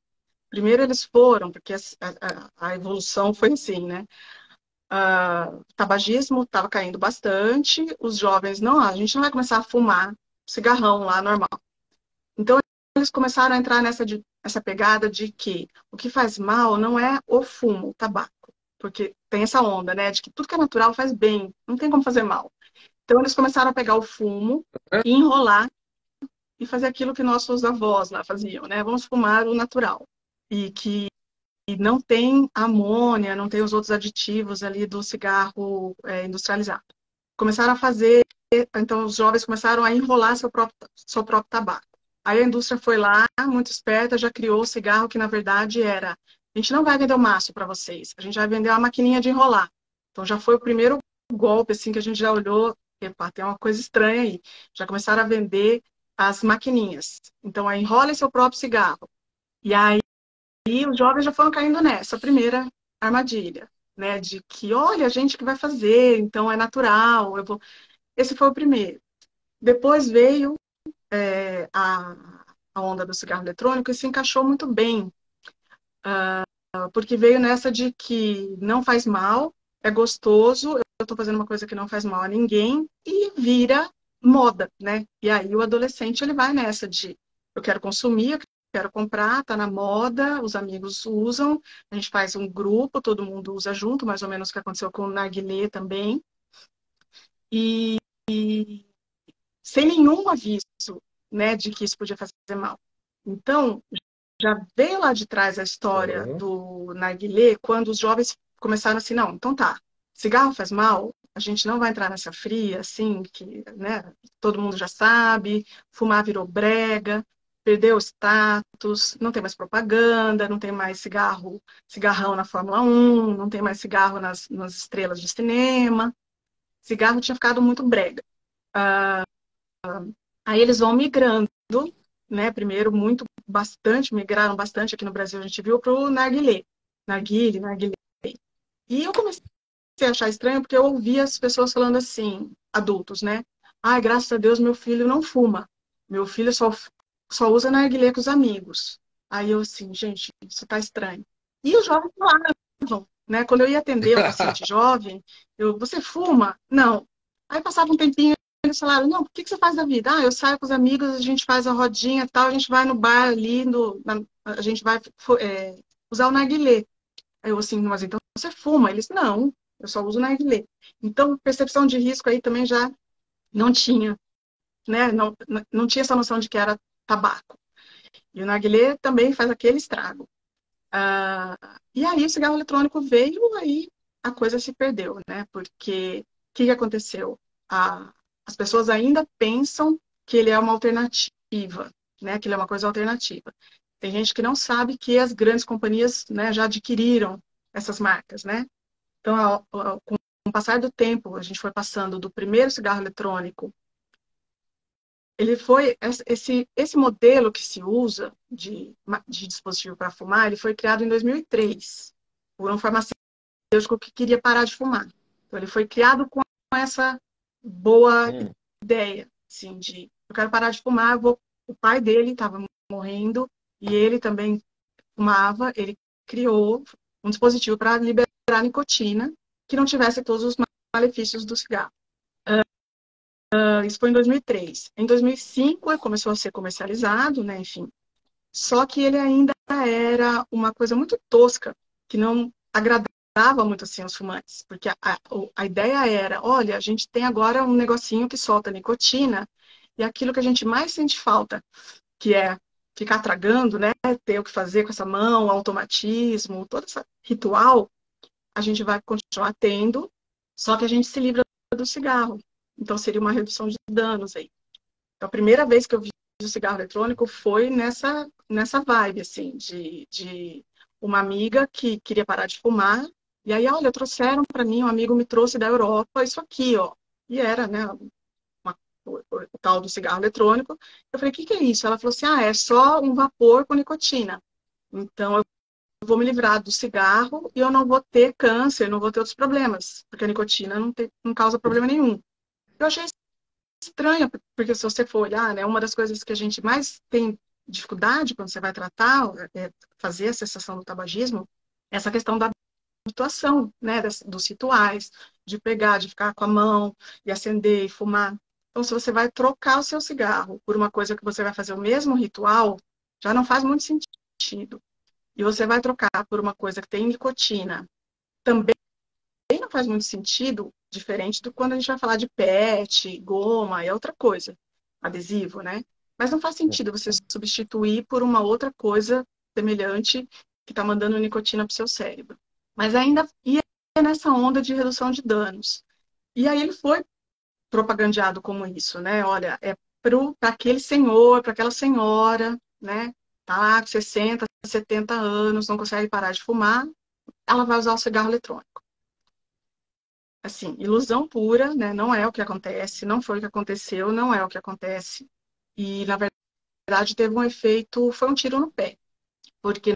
Primeiro eles foram, porque a evolução foi assim, né? O tabagismo estava caindo bastante, os jovens, não, a gente não vai começar a fumar cigarrão lá normal. Então, eles começaram a entrar nessa pegada de que o que faz mal não é o fumo, o tabaco. Porque tem essa onda, né, de que tudo que é natural faz bem, não tem como fazer mal. Então, eles começaram a pegar o fumo e enrolar e fazer aquilo que nossos avós lá faziam, né? Vamos fumar o natural. E que não tem amônia, não tem os outros aditivos ali do cigarro industrializado. Começaram a fazer, então os jovens começaram a enrolar seu próprio tabaco. Aí a indústria foi lá, muito esperta, já criou o cigarro que na verdade era, a gente não vai vender o maço para vocês, a gente vai vender uma maquininha de enrolar. Então já foi o primeiro golpe assim que a gente já olhou, epa, tem uma coisa estranha aí. Já começaram a vender as maquininhas. Então aí enrola seu próprio cigarro. E aí os jovens já foram caindo nessa primeira armadilha, né? De que, olha, a gente que vai fazer, então é natural. Esse foi o primeiro. Depois veio a onda do cigarro eletrônico e se encaixou muito bem, porque veio nessa de que não faz mal, é gostoso, eu estou fazendo uma coisa que não faz mal a ninguém, e vira moda, né? E aí o adolescente ele vai nessa de eu quero consumir, eu quero comprar, tá na moda, os amigos usam, a gente faz um grupo, todo mundo usa junto, mais ou menos o que aconteceu com o narguilé também, e sem nenhum aviso, né, de que isso podia fazer mal. Então, já veio lá de trás a história Uhum. do narguilé, quando os jovens começaram assim, não, então tá, cigarro faz mal, a gente não vai entrar nessa fria, assim, que, né, todo mundo já sabe, fumar virou brega, perdeu o status, não tem mais propaganda, não tem mais cigarrão na Fórmula 1, não tem mais cigarro nas estrelas de cinema, cigarro tinha ficado muito brega. Aí eles vão migrando, né? Primeiro, migraram bastante aqui no Brasil, a gente viu para o narguilé. Narguilé. E eu comecei a achar estranho porque eu ouvia as pessoas falando assim, adultos, né? Ai, graças a Deus meu filho não fuma. Meu filho só usa narguilé com os amigos. Aí eu assim, gente, isso tá estranho. E os jovens falavam, né? Quando eu ia atender um paciente jovem, você fuma? Não. Aí passava um tempinho, eles falaram, não, o que você faz da vida? Ah, eu saio com os amigos, a gente faz a rodinha e tal, a gente vai no bar ali, a gente vai usar o narguilé. Aí eu assim, mas então você fuma? Eles, não, eu só uso narguilé. Então, percepção de risco aí também já não tinha, né? Não tinha essa noção de que era tabaco. E o narguilé também faz aquele estrago. E aí o cigarro eletrônico veio, aí a coisa se perdeu, né? Porque o que aconteceu? As pessoas ainda pensam que ele é uma alternativa, né? Que ele é uma coisa alternativa. Tem gente que não sabe que as grandes companhias, né, já adquiriram essas marcas, né? Então, com o passar do tempo, a gente foi passando do primeiro cigarro eletrônico. Ele foi esse modelo que se usa de dispositivo para fumar, ele foi criado em 2003 por um farmacêutico que queria parar de fumar. Então, ele foi criado com essa boa Hum. ideia, assim, de eu quero parar de fumar. O pai dele estava morrendo e ele também fumava. Ele criou um dispositivo para liberar nicotina que não tivesse todos os malefícios do cigarro. Isso foi em 2003. Em 2005, ele começou a ser comercializado, né, enfim. Só que ele ainda era uma coisa muito tosca, que não agradava muito assim aos fumantes. Porque a ideia era, olha, a gente tem agora um negocinho que solta nicotina, e aquilo que a gente mais sente falta, que é ficar tragando, né, ter o que fazer com essa mão, automatismo, todo esse ritual, a gente vai continuar tendo, só que a gente se livra do cigarro. Então, seria uma redução de danos aí. Então, a primeira vez que eu vi o cigarro eletrônico foi nessa vibe, assim, de uma amiga que queria parar de fumar. E aí, olha, trouxeram para mim, um amigo me trouxe da Europa, isso aqui, ó. E era, né, o tal do cigarro eletrônico. Eu falei, o que é isso? Ela falou assim, é só um vapor com nicotina. Então, eu vou me livrar do cigarro e eu não vou ter câncer, não vou ter outros problemas, porque a nicotina não causa problema nenhum. Eu achei estranho, porque se você for olhar, né, uma das coisas que a gente mais tem dificuldade quando você vai tratar, fazer a cessação do tabagismo, é essa questão da habituação, né, dos rituais, de pegar, de ficar com a mão e acender e fumar. Então, se você vai trocar o seu cigarro por uma coisa que você vai fazer o mesmo ritual, já não faz muito sentido. E você vai trocar por uma coisa que tem nicotina, também não faz muito sentido, diferente do quando a gente vai falar de PET, goma, é outra coisa, adesivo, né? Mas não faz sentido você substituir por uma outra coisa semelhante que está mandando nicotina para o seu cérebro. Mas ainda ia nessa onda de redução de danos. E aí ele foi propagandeado como isso, né? Olha, é para aquele senhor, para aquela senhora, né? Tá lá com 60, 70 anos, não consegue parar de fumar, ela vai usar o cigarro eletrônico. Assim, ilusão pura, né? Não é o que acontece, não foi o que aconteceu, não é o que acontece. E, na verdade, teve um efeito, foi um tiro no pé. Porque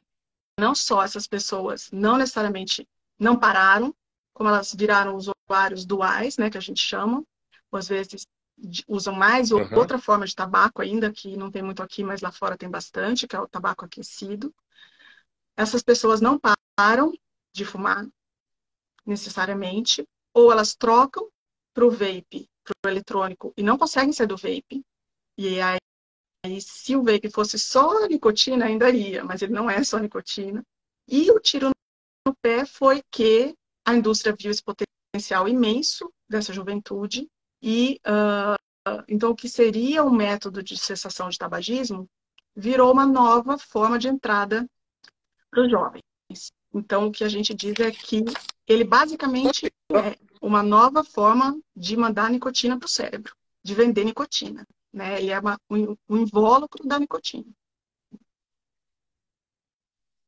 não só essas pessoas não necessariamente não pararam, como elas viraram usuários duais, né? Que a gente chama, ou às vezes usam mais Uhum. outra forma de tabaco ainda, que não tem muito aqui, mas lá fora tem bastante, que é o tabaco aquecido. Essas pessoas não param de fumar, necessariamente, ou elas trocam para o vape o eletrônico e não conseguem sair do vape. E aí, se o vape fosse só nicotina, ainda ia, mas ele não é só nicotina. E o tiro no pé foi que a indústria viu esse potencial imenso dessa juventude e, então, o que seria um método de cessação de tabagismo virou uma nova forma de entrada para os jovens. Então, o que a gente diz é que ele basicamente é uma nova forma de mandar nicotina para o cérebro, de vender nicotina. Né? Ele é um invólucro da nicotina.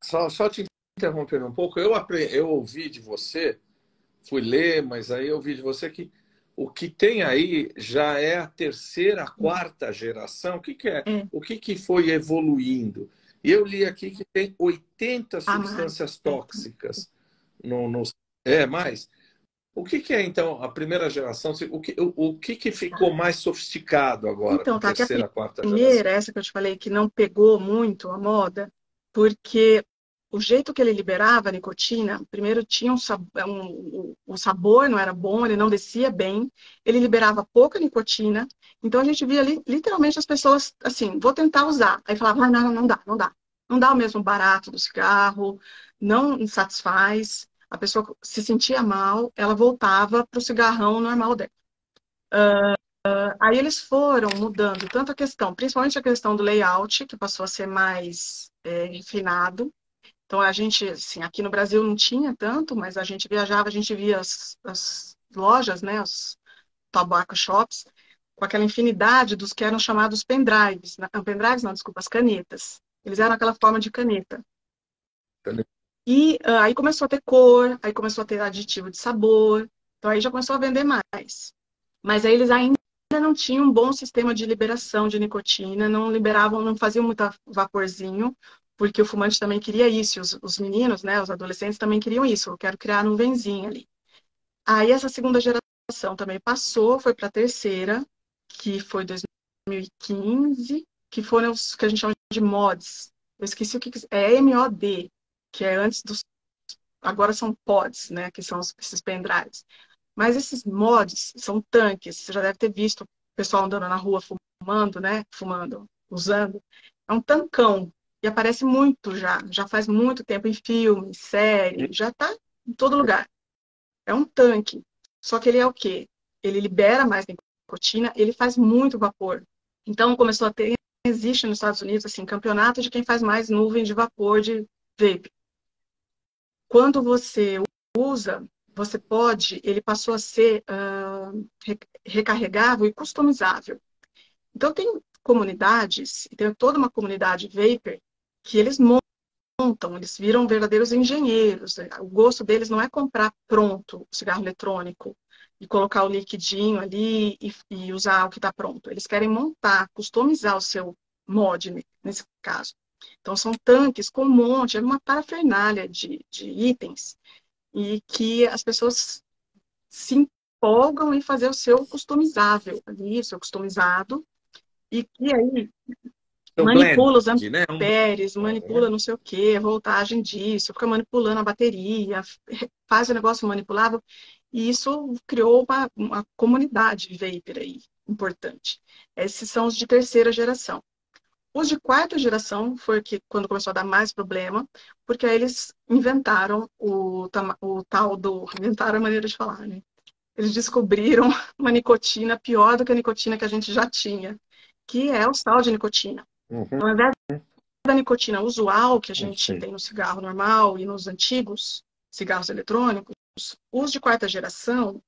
Só te interrompendo um pouco, eu ouvi de você, fui ler, mas aí eu ouvi de você que o que tem aí já é a terceira, a quarta geração. O que, que é? O que, que foi evoluindo? E eu li aqui que tem 80 substâncias tóxicas. É mais? O que, que é, então, a primeira geração? O que ficou mais sofisticado agora? Então, tá, terceira, que quarta a primeira, geração? essa que eu te falei, que não pegou muito a moda, porque o jeito que ele liberava a nicotina, primeiro tinha o sabor não era bom, ele não descia bem, ele liberava pouca nicotina, então a gente via ali, literalmente as pessoas assim, vou tentar usar. Aí falava, não, não dá, não dá. Não dá o mesmo barato do cigarro, não satisfaz, a pessoa se sentia mal, ela voltava para o cigarrão normal dela. Aí eles foram mudando tanto a questão, principalmente a questão do layout, que passou a ser mais refinado. Então, a gente, assim, aqui no Brasil não tinha tanto, mas a gente viajava, a gente via as lojas, né, os tobacco shops, com aquela infinidade dos que eram chamados pendrives. Não, pendrives não, desculpa, as canetas. Eles eram aquela forma de caneta. E aí começou a ter cor, aí começou a ter aditivo de sabor, então aí já começou a vender mais. Mas aí eles ainda não tinham um bom sistema de liberação de nicotina, não liberavam, não faziam muito vaporzinho, porque o fumante também queria isso, os meninos, né, os adolescentes também queriam isso, eu quero criar nuvenzinha ali. Aí essa segunda geração também passou, foi para a terceira, que foi 2015, que foram os que a gente chama de mods. Eu esqueci o que é MOD, que é antes dos. Agora são pods, né, que são esses pendrives. Mas esses mods são tanques, você já deve ter visto o pessoal andando na rua fumando, né? Fumando, usando. É um tancão. E aparece muito já faz muito tempo em filme, série, já está em todo lugar. É um tanque. Só que ele é o quê? Ele libera mais nicotina, ele faz muito vapor. Então começou a ter, existe nos Estados Unidos, assim, campeonato de quem faz mais nuvem de vapor de vape. Quando você usa, você pode, ele passou a ser recarregável e customizável. Então, tem comunidades, tem toda uma comunidade vapor, que eles montam, eles viram verdadeiros engenheiros. O gosto deles não é comprar pronto o cigarro eletrônico e colocar o liquidinho ali e usar o que está pronto. Eles querem montar, customizar o seu mod, nesse caso. Então, são tanques com um monte, é uma parafernália de itens e que as pessoas se empolgam em fazer o seu customizável ali, o seu customizado, e que aí Blend, manipula os né? amperes, manipula não sei o que, a voltagem disso, fica manipulando a bateria, faz o negócio manipulável, e isso criou uma comunidade vapor aí, importante. Esses são os de terceira geração. Os de quarta geração foi que quando começou a dar mais problema, porque aí eles inventaram o tal do. Inventaram a maneira de falar, né? Eles descobriram uma nicotina pior do que a nicotina que a gente já tinha, que é o sal de nicotina. Então, ao invés da nicotina usual que a gente tem no cigarro normal e nos antigos cigarros eletrônicos, os de quarta geração,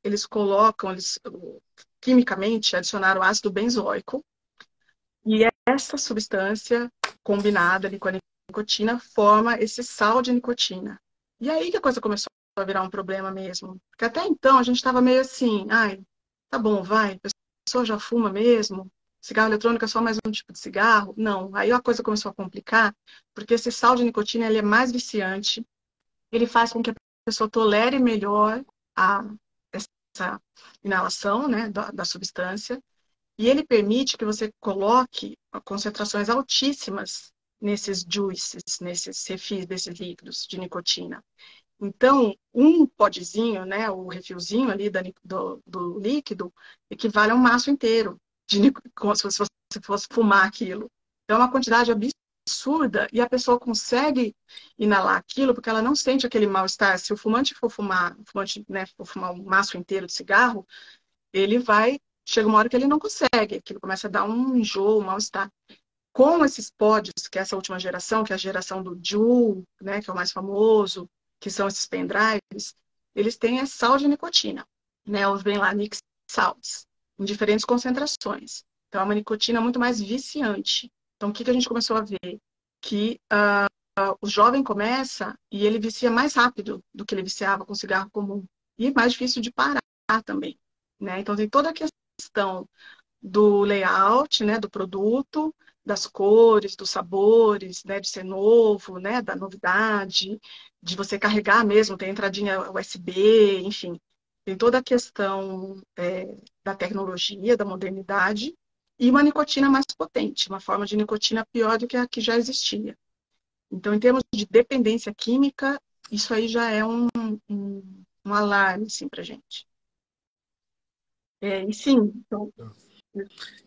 eles colocam, quimicamente adicionaram ácido benzoico, e essa substância combinada ali com a nicotina forma esse sal de nicotina. E aí que a coisa começou a virar um problema mesmo. Porque até então a gente estava meio assim, ai, tá bom, vai, a pessoa já fuma mesmo, cigarro eletrônico é só mais um tipo de cigarro. Não, aí a coisa começou a complicar, porque esse sal de nicotina ele é mais viciante, ele faz com que a pessoa tolere melhor essa inalação, né, da substância, e ele permite que você coloque concentrações altíssimas nesses juices, nesses refis desses líquidos de nicotina. Então, um podezinho, né, o refilzinho ali do líquido, equivale a um maço inteiro, como se você fosse fumar aquilo. Então, é uma quantidade absurda e a pessoa consegue inalar aquilo porque ela não sente aquele mal-estar. Se o fumante for fumar, né, for fumar um maço inteiro de cigarro, ele vai, chega uma hora que ele não consegue, que ele começa a dar um enjoo, um mal-estar. Com esses pods, que é essa última geração, que é a geração do Juul, né, que é o mais famoso, que são esses pendrives, eles têm a sal de nicotina, né, os Benlanic salts, em diferentes concentrações. Então, é uma nicotina muito mais viciante. Então, o que a gente começou a ver? Que o jovem começa e ele vicia mais rápido do que ele viciava com cigarro comum. E é mais difícil de parar também, né? Então, tem toda a questão do layout, né, do produto, das cores, dos sabores, né, de ser novo, né, da novidade, de você carregar mesmo, tem entradinha USB, enfim, tem toda a questão da tecnologia, da modernidade, e uma nicotina mais potente, uma forma de nicotina pior do que a que já existia. Então, em termos de dependência química, isso aí já é um alarme, assim, pra gente. E sim, então...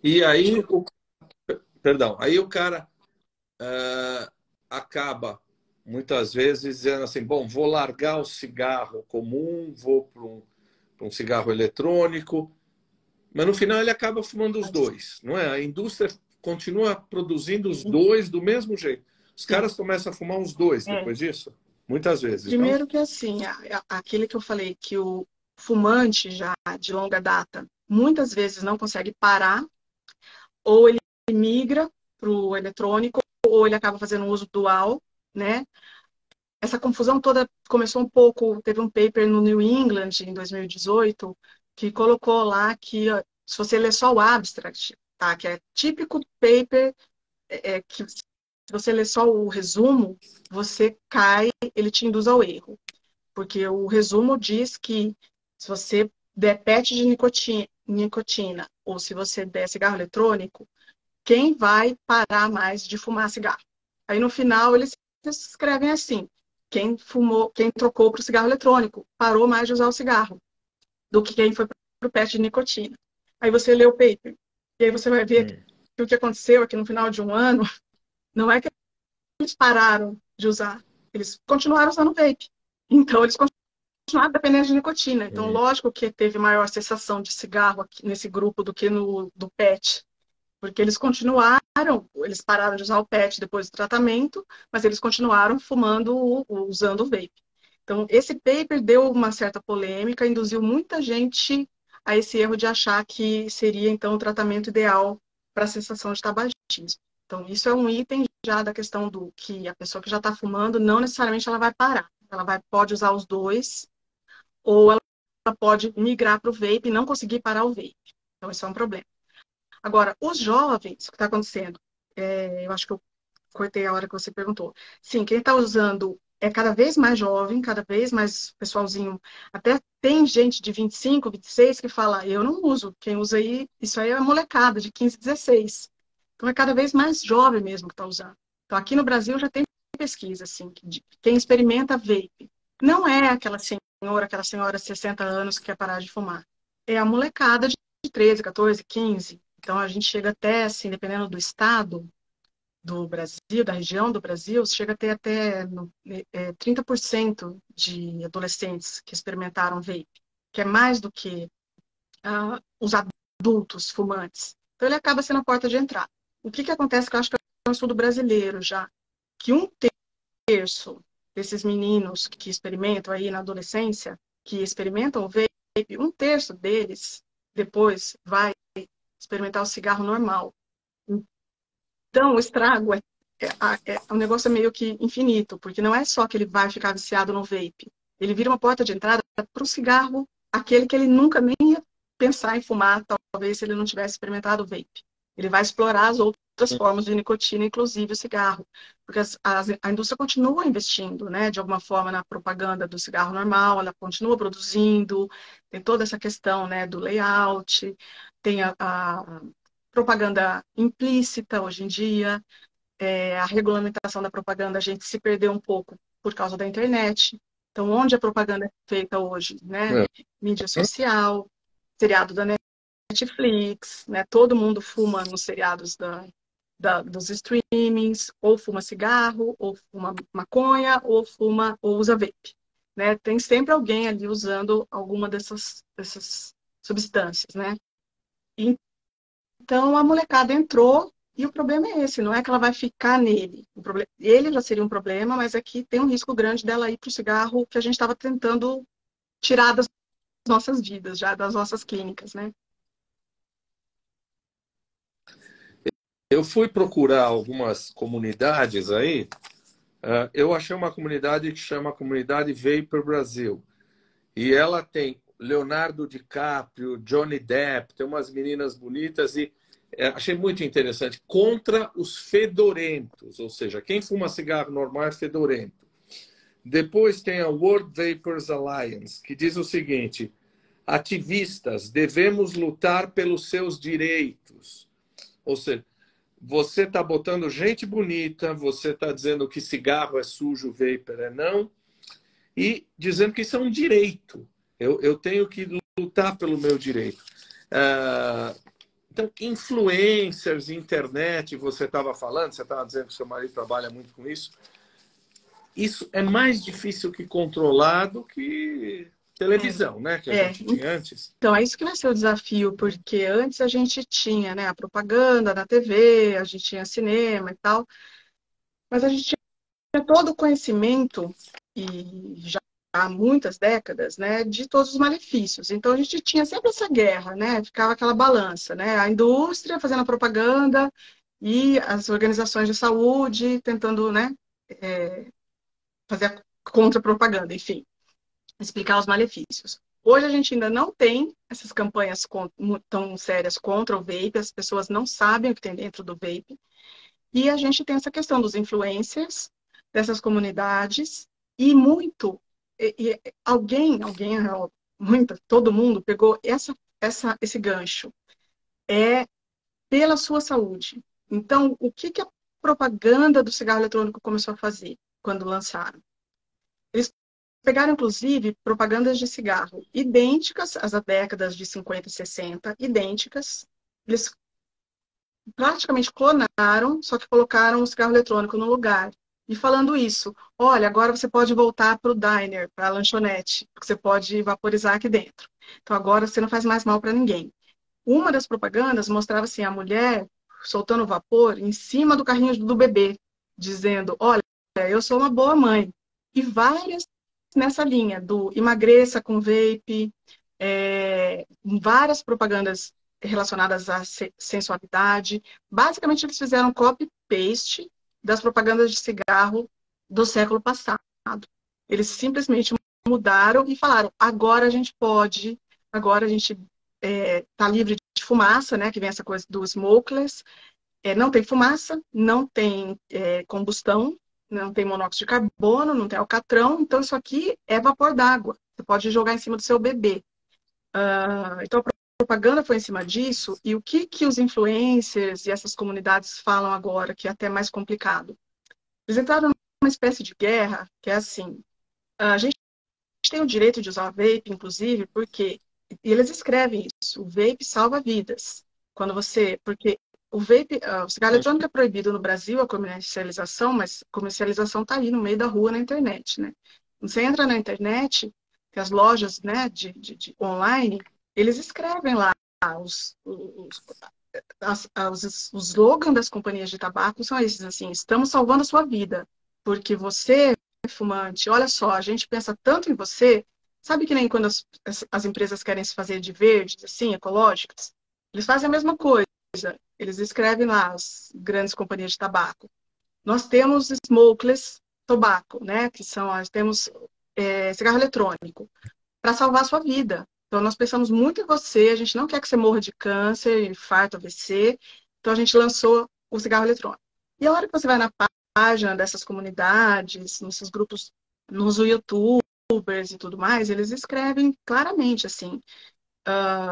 E aí, Desculpa. perdão, aí o cara acaba muitas vezes dizendo assim, bom, vou largar o cigarro comum, vou para um cigarro eletrônico, mas no final ele acaba fumando os dois, não é? A indústria continua produzindo os dois do mesmo jeito. Os Sim. caras começam a fumar os dois depois disso, muitas vezes, não? Primeiro que assim, aquele que eu falei que o fumante já de longa data muitas vezes não consegue parar, ou ele migra para o eletrônico, ou ele acaba fazendo um uso dual, né? Essa confusão toda começou um pouco, teve um paper no New England em 2018 que colocou lá que se você ler só o abstract, tá? Que é típico paper que se você ler só o resumo, você cai, ele te induz ao erro. Porque o resumo diz que se você der PET de nicotina ou se você der cigarro eletrônico, quem vai parar mais de fumar cigarro? Aí no final eles escrevem assim: quem fumou, quem trocou para o cigarro eletrônico, parou mais de usar o cigarro do que quem foi para o PET de nicotina. Aí você lê o paper, e aí você vai ver que o que aconteceu aqui no final de um ano não é que eles pararam de usar, eles continuaram usando vape. Então eles continuar dependendo de nicotina. Então, lógico que teve maior cessação de cigarro aqui nesse grupo do que no do PET, porque eles continuaram, eles pararam de usar o PET depois do tratamento, mas eles continuaram fumando, usando o vape. Então, esse paper deu uma certa polêmica, induziu muita gente a esse erro de achar que seria, então, o tratamento ideal para a cessação de tabagismo. Então, isso é um item já da questão do que a pessoa que já está fumando, não necessariamente ela vai parar. Ela pode usar os dois, ou ela pode migrar para o vape e não conseguir parar o vape. Então, isso é um problema. Agora, os jovens, o que está acontecendo? Eu acho que eu cortei a hora que você perguntou. Sim, quem está usando é cada vez mais jovem, cada vez mais pessoalzinho. Até tem gente de 25, 26 que fala, eu não uso. Quem usa aí, isso aí é molecada de 15, 16. Então, é cada vez mais jovem mesmo que está usando. Então, aqui no Brasil já tem pesquisa, assim, de quem experimenta vape. Não é aquela senhora de 60 anos que quer parar de fumar. É a molecada de 13, 14, 15. Então, a gente chega até, assim, dependendo do estado do Brasil, da região do Brasil, chega a ter até 30% de adolescentes que experimentaram vape, que é mais do que os adultos fumantes. Então, ele acaba sendo a porta de entrada. O que acontece, que eu acho que é um estudo brasileiro já, que um terço desses meninos que experimentam aí na adolescência, que experimentam o vape, um terço deles depois vai experimentar o cigarro normal. Então, o estrago um negócio meio que infinito, porque não é só que ele vai ficar viciado no vape, ele vira uma porta de entrada para o cigarro, aquele que ele nunca nem ia pensar em fumar, talvez se ele não tivesse experimentado o vape. Ele vai explorar as outras formas de nicotina, inclusive o cigarro, porque a indústria continua investindo, né, de alguma forma na propaganda do cigarro normal, ela continua produzindo, tem toda essa questão, né, do layout, tem a propaganda implícita hoje em dia, a regulamentação da propaganda, a gente se perdeu um pouco por causa da internet. Então, onde a propaganda é feita hoje, né? É. Mídia social, seriado da Netflix, né? Todo mundo fuma nos seriados dos streamings, ou fuma cigarro, ou fuma maconha, ou fuma, ou usa vape, né? Tem sempre alguém ali usando alguma dessas substâncias, né? Então a molecada entrou e o problema é esse, não é que ela vai ficar nele. Ele já seria um problema, mas aqui tem um risco grande dela ir para o cigarro que a gente estava tentando tirar das nossas vidas, já das nossas clínicas, né? Eu fui procurar algumas comunidades aí. Eu achei uma comunidade que chama Comunidade Vapor Brasil. E ela tem Leonardo DiCaprio, Johnny Depp, tem umas meninas bonitas e achei muito interessante. Contra os fedorentos, ou seja, quem fuma cigarro normal é fedorento. Depois tem a World Vapors Alliance, que diz o seguinte: ativistas, devemos lutar pelos seus direitos. Ou seja, você está botando gente bonita, você está dizendo que cigarro é sujo, vapor é não, e dizendo que isso é um direito. Eu tenho que lutar pelo meu direito. Então, influencers, internet, você estava falando, você estava dizendo que seu marido trabalha muito com isso. Isso é mais difícil que controlar do que televisão, né? Que a gente tinha antes. Então, é isso que vai ser o desafio, porque antes a gente tinha, né, a propaganda na TV, a gente tinha cinema e tal, mas a gente tinha todo o conhecimento, e já há muitas décadas, né, de todos os malefícios. Então, a gente tinha sempre essa guerra, né? Ficava aquela balança, né? A indústria fazendo a propaganda e as organizações de saúde tentando, né, fazer a contra-propaganda, enfim, explicar os malefícios. Hoje a gente ainda não tem essas campanhas tão sérias contra o vape, as pessoas não sabem o que tem dentro do vape, e a gente tem essa questão dos influencers, dessas comunidades, e muito, todo mundo pegou esse gancho, é pela sua saúde. Então, o que a propaganda do cigarro eletrônico começou a fazer quando lançaram? Eles pegaram, inclusive, propagandas de cigarro idênticas às décadas de 50 e 60, idênticas. Eles praticamente clonaram, só que colocaram o cigarro eletrônico no lugar. E falando isso, olha, agora você pode voltar para o diner, para a lanchonete, porque você pode vaporizar aqui dentro. Então agora você não faz mais mal para ninguém. Uma das propagandas mostrava assim, a mulher soltando vapor em cima do carrinho do bebê, dizendo, olha, eu sou uma boa mãe. E várias nessa linha do emagreça com vape, várias propagandas relacionadas à sensualidade. Basicamente, eles fizeram copy-paste das propagandas de cigarro do século passado. Eles simplesmente mudaram e falaram, agora a gente pode, agora a gente está livre de fumaça, né? Que vem essa coisa do smokeless. Não tem fumaça, não tem combustão, não tem monóxido de carbono, não tem alcatrão, então isso aqui é vapor d'água. Você pode jogar em cima do seu bebê. Então a propaganda foi em cima disso, e o que os influencers e essas comunidades falam agora, que é até mais complicado? Eles entraram numa espécie de guerra, que é assim, a gente tem o direito de usar vape, inclusive, porque e eles escrevem isso, o vape salva vidas. Porque o vape, o cigarro eletrônico é proibido no Brasil, a comercialização, mas a comercialização está aí no meio da rua na internet, né? Você entra na internet, que as lojas, né, de online, eles escrevem lá os slogans das companhias de tabaco são esses, assim, estamos salvando a sua vida, porque você, fumante, olha só, a gente pensa tanto em você, sabe que nem quando as empresas querem se fazer de verdes, assim, ecológicas? Eles fazem a mesma coisa, eles escrevem lá, as grandes companhias de tabaco. Nós temos smokeless tobacco, né, que temos cigarro eletrônico, para salvar a sua vida. Então, nós pensamos muito em você, a gente não quer que você morra de câncer, infarto, AVC, então a gente lançou o cigarro eletrônico. E a hora que você vai na página dessas comunidades, nesses grupos, nos YouTubers e tudo mais, eles escrevem claramente assim,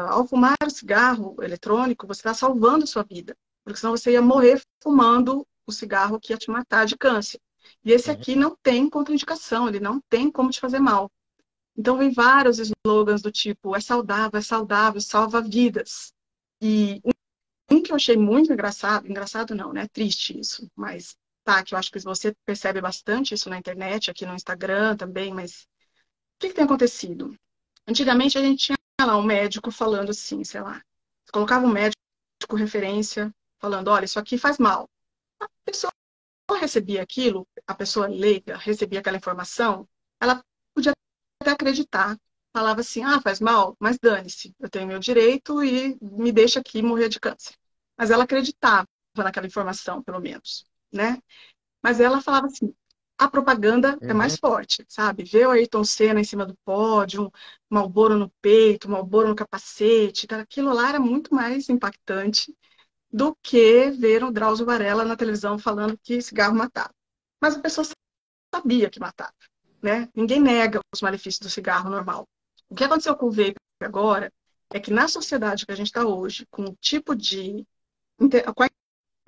ao fumar cigarro eletrônico, você está salvando a sua vida, porque senão você ia morrer fumando o cigarro que ia te matar de câncer. E esse aqui não tem contraindicação, ele não tem como te fazer mal. Então, vem vários slogans do tipo, é saudável, salva vidas. E um que eu achei muito engraçado, engraçado não, né? Triste isso, mas tá, que eu acho que você percebe bastante isso na internet, aqui no Instagram também, mas o que tem acontecido? Antigamente a gente tinha lá um médico falando assim, sei lá, colocava um médico referência falando, olha, isso aqui faz mal. A pessoa recebia aquilo, a pessoa leiga recebia aquela informação, ela podia até acreditar. Falava assim, ah, faz mal, mas dane-se, eu tenho meu direito e me deixa aqui morrer de câncer. Mas ela acreditava naquela informação, pelo menos, né? Mas ela falava assim, a propaganda é Uhum. mais forte, sabe? Ver o Ayrton Senna em cima do pódio, Marlboro no peito, Marlboro no capacete, tá? Aquilo lá era muito mais impactante do que ver o Drauzio Varela na televisão falando que cigarro matava. Mas a pessoa sabia que matava, né? Ninguém nega os malefícios do cigarro normal. O que aconteceu com o vape agora é que na sociedade que a gente está hoje, com o tipo de... com a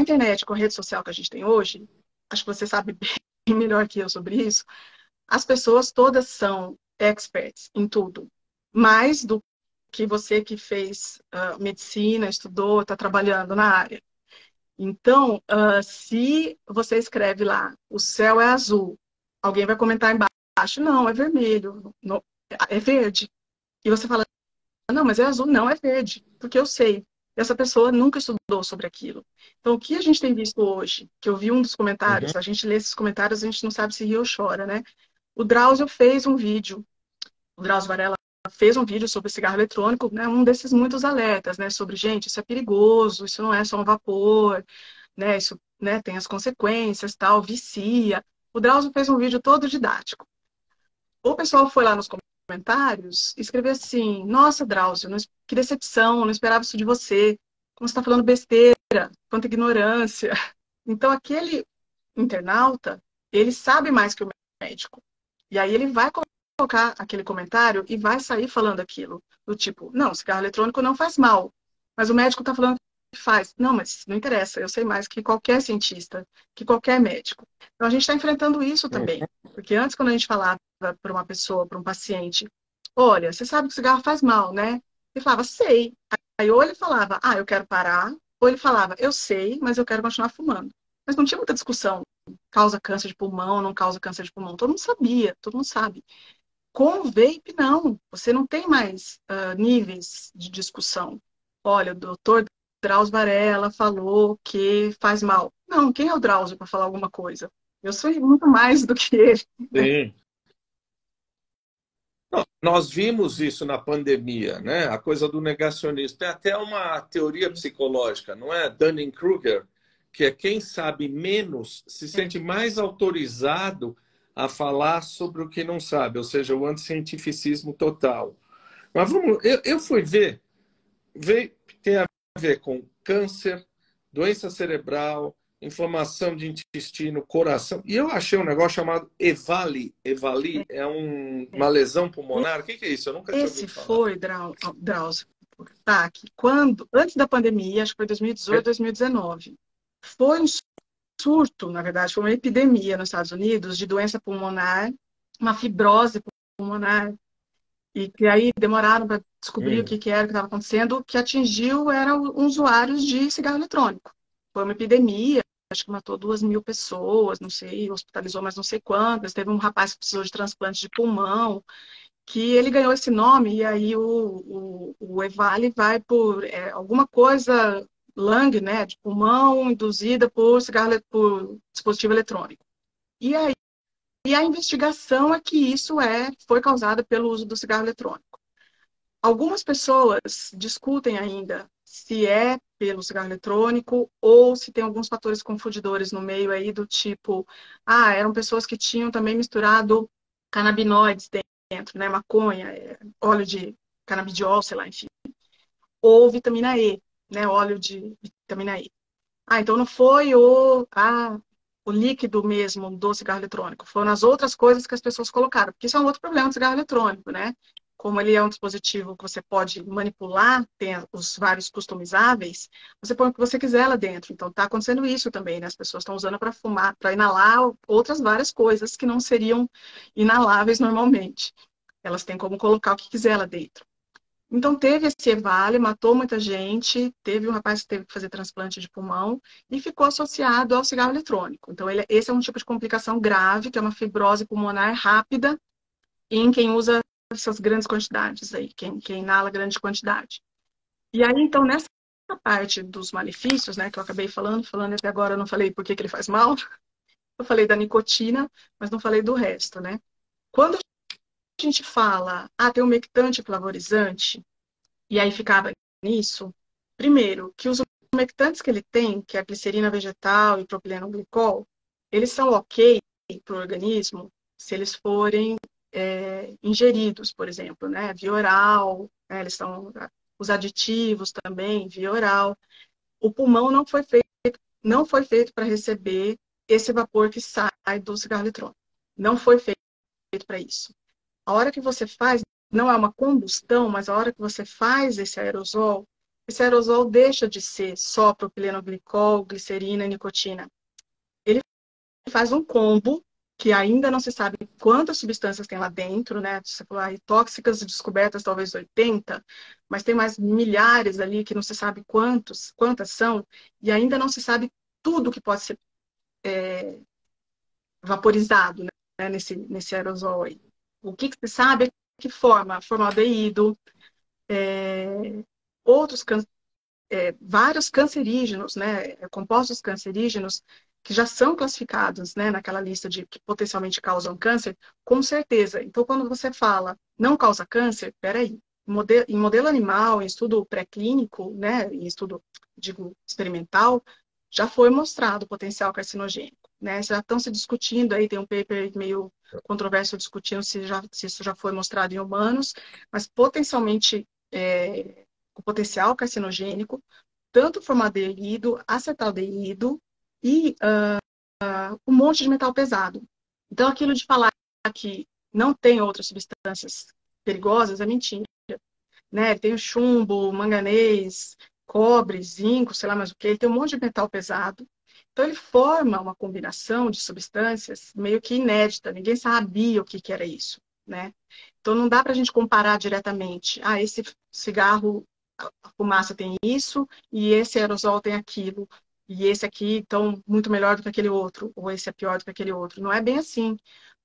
internet, com a rede social que a gente tem hoje, acho que você sabe bem melhor que eu sobre isso, as pessoas todas são experts em tudo. Mais do que você que fez medicina, estudou, está trabalhando na área. Então, se você escreve lá, o céu é azul, alguém vai comentar embaixo, não, é vermelho, não, é verde. E você fala, não, mas é azul, não, é verde, porque eu sei. E essa pessoa nunca estudou sobre aquilo. Então, o que a gente tem visto hoje, que eu vi um dos Uhum. comentários, a gente lê esses comentários, a gente não sabe se ri ou chora, né? O Drauzio fez um vídeo, o Drauzio Varela fez um vídeo sobre cigarro eletrônico, né? Um desses muitos alertas, né? Sobre, gente, isso é perigoso, isso não é só um vapor, né? Isso, né, tem as consequências, tal, vicia. O Drauzio fez um vídeo todo didático. O pessoal foi lá nos comentários e escreveu assim: Nossa, Drauzio, que decepção, não esperava isso de você. Como você está falando besteira, quanta ignorância. Então, aquele internauta, ele sabe mais que o médico. E aí ele vai colocar aquele comentário e vai sair falando aquilo. Do tipo, não, cigarro eletrônico não faz mal. Mas o médico está falando que faz. Não, mas não interessa. Eu sei mais que qualquer cientista, que qualquer médico. Então a gente está enfrentando isso também. Uhum. Porque antes, quando a gente falava para uma pessoa, para um paciente, olha, você sabe que o cigarro faz mal, né? Ele falava, sei. Aí ou ele falava, ah, eu quero parar, ou ele falava, eu sei, mas eu quero continuar fumando. Mas não tinha muita discussão. Causa câncer de pulmão, não causa câncer de pulmão. Todo mundo sabia, todo mundo sabe. Com o vape, não. Você não tem mais níveis de discussão. Olha, o doutor Drauzio Varela falou que faz mal. Não, quem é o Drauzio para falar alguma coisa? Eu sou muito mais do que ele. Sim. Não, nós vimos isso na pandemia, né? A coisa do negacionismo. Tem até uma teoria psicológica, não é? Dunning-Kruger, que é quem sabe menos se É. sente mais autorizado a falar sobre o que não sabe, ou seja, o anticientificismo total. Mas vamos, eu fui tem a ver com câncer, doença cerebral, inflamação de intestino, coração. E eu achei um negócio chamado EVALI. EVALI é uma lesão pulmonar. O que é isso? Eu nunca tinha Esse ouvido falar. foi, Drauzio, tá, que quando, antes da pandemia, acho que foi 2018, 2019, foi um surto, na verdade, foi uma epidemia nos Estados Unidos de doença pulmonar, uma fibrose pulmonar, e que aí demoraram para descobrir o Hum. que era que estava acontecendo, o que atingiu eram usuários de cigarro eletrônico. Foi uma epidemia, acho que matou 2.000 pessoas, não sei, hospitalizou mais não sei quantas, teve um rapaz que precisou de transplante de pulmão, que ele ganhou esse nome, e aí o EVALI vai por alguma coisa, lung, né, de pulmão, induzida por cigarro, por dispositivo eletrônico. E aí a investigação é que isso foi causado pelo uso do cigarro eletrônico. Algumas pessoas discutem ainda se é pelo cigarro eletrônico ou se tem alguns fatores confundidores no meio aí do tipo, eram pessoas que tinham também misturado canabinoides dentro, né, maconha, óleo de canabidiol, sei lá, enfim, ou vitamina E, né, óleo de vitamina E. Então não foi o líquido mesmo do cigarro eletrônico, foram as outras coisas que as pessoas colocaram, porque isso é um outro problema do cigarro eletrônico, né? como ele é um dispositivo que você pode manipular, tem os vários customizáveis, você põe o que você quiser lá dentro. Então, está acontecendo isso também, né? As pessoas estão usando para fumar, para inalar outras várias coisas que não seriam inaláveis normalmente. Elas têm como colocar o que quiser lá dentro. Então, teve esse EVALE, matou muita gente, teve um rapaz que teve que fazer transplante de pulmão e ficou associado ao cigarro eletrônico. Então, esse é um tipo de complicação grave, que é uma fibrose pulmonar rápida em quem usa essas grandes quantidades aí, quem inala grande quantidade. E aí, então, nessa parte dos malefícios, né, que eu acabei falando até agora, eu não falei por que ele faz mal, eu falei da nicotina, mas não falei do resto, né? Quando a gente fala, tem um humectante flavorizante, e aí ficava nisso, primeiro, que os humectantes que ele tem, que é a glicerina vegetal e propileno glicol, eles são ok para o organismo se eles forem ingeridos, por exemplo, né, via oral, né, eles são os aditivos também, via oral. O pulmão não foi feito para receber esse vapor que sai do cigarro eletrônico. Não foi feito para isso. A hora que você faz, não é uma combustão, mas a hora que você faz esse aerosol deixa de ser só propileno glicol, glicerina e nicotina. Ele faz um combo que ainda não se sabe quantas substâncias tem lá dentro, né? Você falou aí, tóxicas descobertas talvez 80, mas tem mais milhares ali que não se sabe quantas são, e ainda não se sabe tudo que pode ser vaporizado, né, nesse aerosol aí. O que se sabe é que forma formaldeído, outros vários cancerígenos, né, compostos cancerígenos que já são classificados, né, naquela lista de que potencialmente causam câncer, com certeza. Então, quando você fala não causa câncer, peraí, em modelo animal, em estudo pré-clínico, né, em estudo, digo, experimental, já foi mostrado o potencial carcinogênico, né? Já estão se discutindo aí, tem um paper meio controverso discutindo se isso já foi mostrado em humanos, mas potencialmente com potencial carcinogênico, tanto formaldeído, acetaldeído e um monte de metal pesado. Então, aquilo de falar que não tem outras substâncias perigosas é mentira, né? Tem o chumbo, manganês, cobre, zinco, sei lá mais o que, ele tem um monte de metal pesado. Então, ele forma uma combinação de substâncias meio que inédita, ninguém sabia o que era isso, né? Então, não dá para a gente comparar diretamente. Esse cigarro, a fumaça tem isso, e esse aerosol tem aquilo. E esse aqui, então, muito melhor do que aquele outro, ou esse é pior do que aquele outro. Não é bem assim,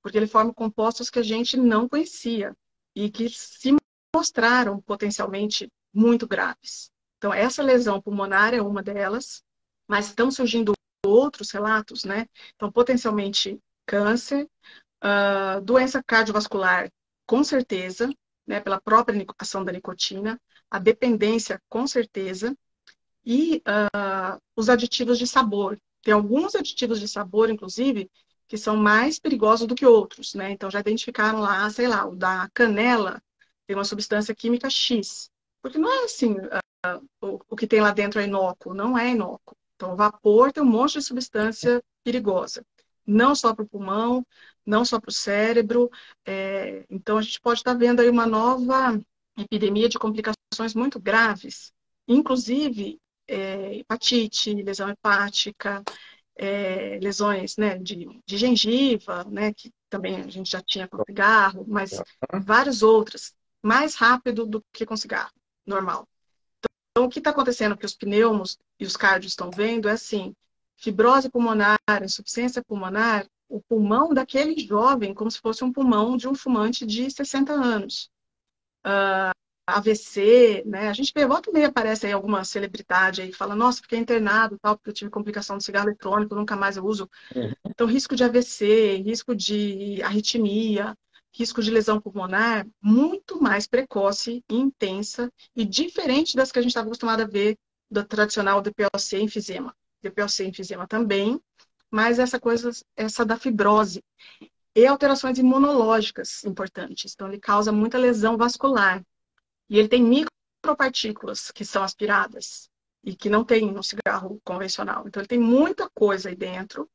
porque ele forma compostos que a gente não conhecia e que se mostraram potencialmente muito graves. Então, essa lesão pulmonar é uma delas, mas estão surgindo outros relatos, né? Então, potencialmente câncer, doença cardiovascular, com certeza, né? Pela própria ação da nicotina, a dependência, com certeza, e os aditivos de sabor. Tem alguns aditivos de sabor, inclusive, que são mais perigosos do que outros, né? Então, já identificaram lá, sei lá, o da canela tem uma substância química X. Porque não é assim, o que tem lá dentro é inócuo, não é inócuo. Então, o vapor tem um monte de substância perigosa. Não só para o pulmão, não só para o cérebro. Então, a gente pode estar vendo aí uma nova epidemia de complicações muito graves, inclusive hepatite, lesão hepática, lesões, né, de gengiva, né, que também a gente já tinha com cigarro, mas várias outras, mais rápido do que com cigarro normal. Então, o que está acontecendo que os pneumos e os cardios estão vendo é assim, fibrose pulmonar, insuficiência pulmonar, o pulmão daquele jovem como se fosse um pulmão de um fumante de 60 anos. AVC, né? A gente vê, volta e meia aparece aí alguma celebridade aí, fala, nossa, fiquei internado, tal, porque eu tive complicação do cigarro eletrônico, nunca mais eu uso. Então, risco de AVC, risco de arritmia, risco de lesão pulmonar, muito mais precoce e intensa, e diferente das que a gente estava acostumado a ver do tradicional DPLC e enfisema. DPLC e enfisema também, mas essa da fibrose. E alterações imunológicas importantes. Então, ele causa muita lesão vascular. E ele tem micropartículas que são aspiradas e que não tem no cigarro convencional. Então, ele tem muita coisa aí dentro.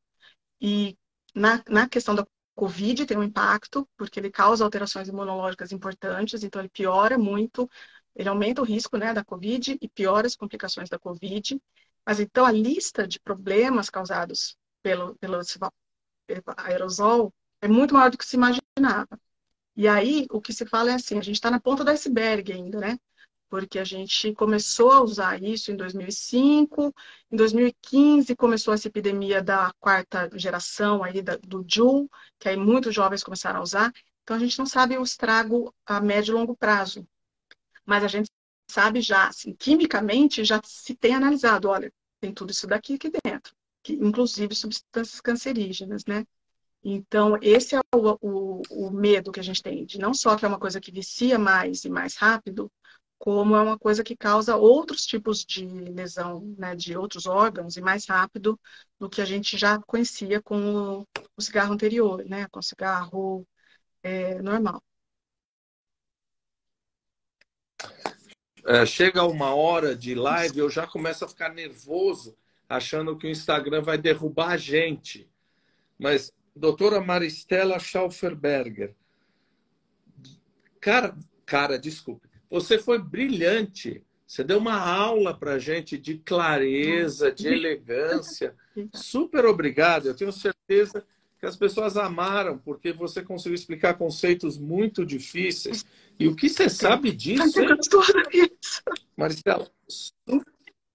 E na questão da Covid tem um impacto, porque ele causa alterações imunológicas importantes, então ele piora muito, ele aumenta o risco, né, da Covid e piora as complicações da Covid. Mas então a lista de problemas causados pelo aerosol é muito maior do que se imaginava. E aí o que se fala é assim, a gente está na ponta do iceberg ainda, né? Porque a gente começou a usar isso em 2005, em 2015 começou essa epidemia da quarta geração aí do Juul, que aí muitos jovens começaram a usar. Então a gente não sabe o estrago a médio e longo prazo, mas a gente sabe já, assim, quimicamente já se tem analisado, olha, tem tudo isso daqui aqui dentro, que, inclusive substâncias cancerígenas, né? Então, esse é o medo que a gente tem, de não só que é uma coisa que vicia mais e mais rápido, como é uma coisa que causa outros tipos de lesão, né, de outros órgãos e mais rápido do que a gente já conhecia com o cigarro anterior, né, com o cigarro normal. Chega uma hora de live, eu já começo a ficar nervoso, achando que o Instagram vai derrubar a gente. Mas, doutora Maristela Schauferberger, desculpe, você foi brilhante. Você deu uma aula para a gente de clareza, de elegância. Super obrigado. Eu tenho certeza que as pessoas amaram, porque você conseguiu explicar conceitos muito difíceis. E o que você sabe disso, hein? Maristela,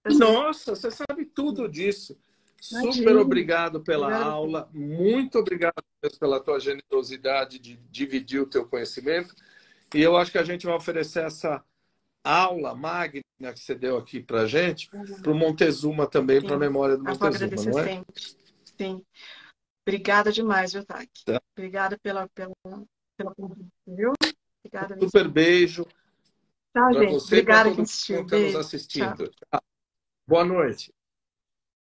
nossa, você sabe tudo disso. Super obrigado pela aula. Muito obrigado pela tua generosidade de dividir o teu conhecimento. E eu acho que a gente vai oferecer essa aula magna que você deu aqui para a gente, para o Montezuma também, para a memória do Montezuma, não é? Sempre. Sim. Obrigada demais, viu, Taki? Tá. Obrigada pela conversa, viu? Obrigada mesmo. Super beijo para você e para todo mundo que está nos assistindo. Tchau. Boa noite.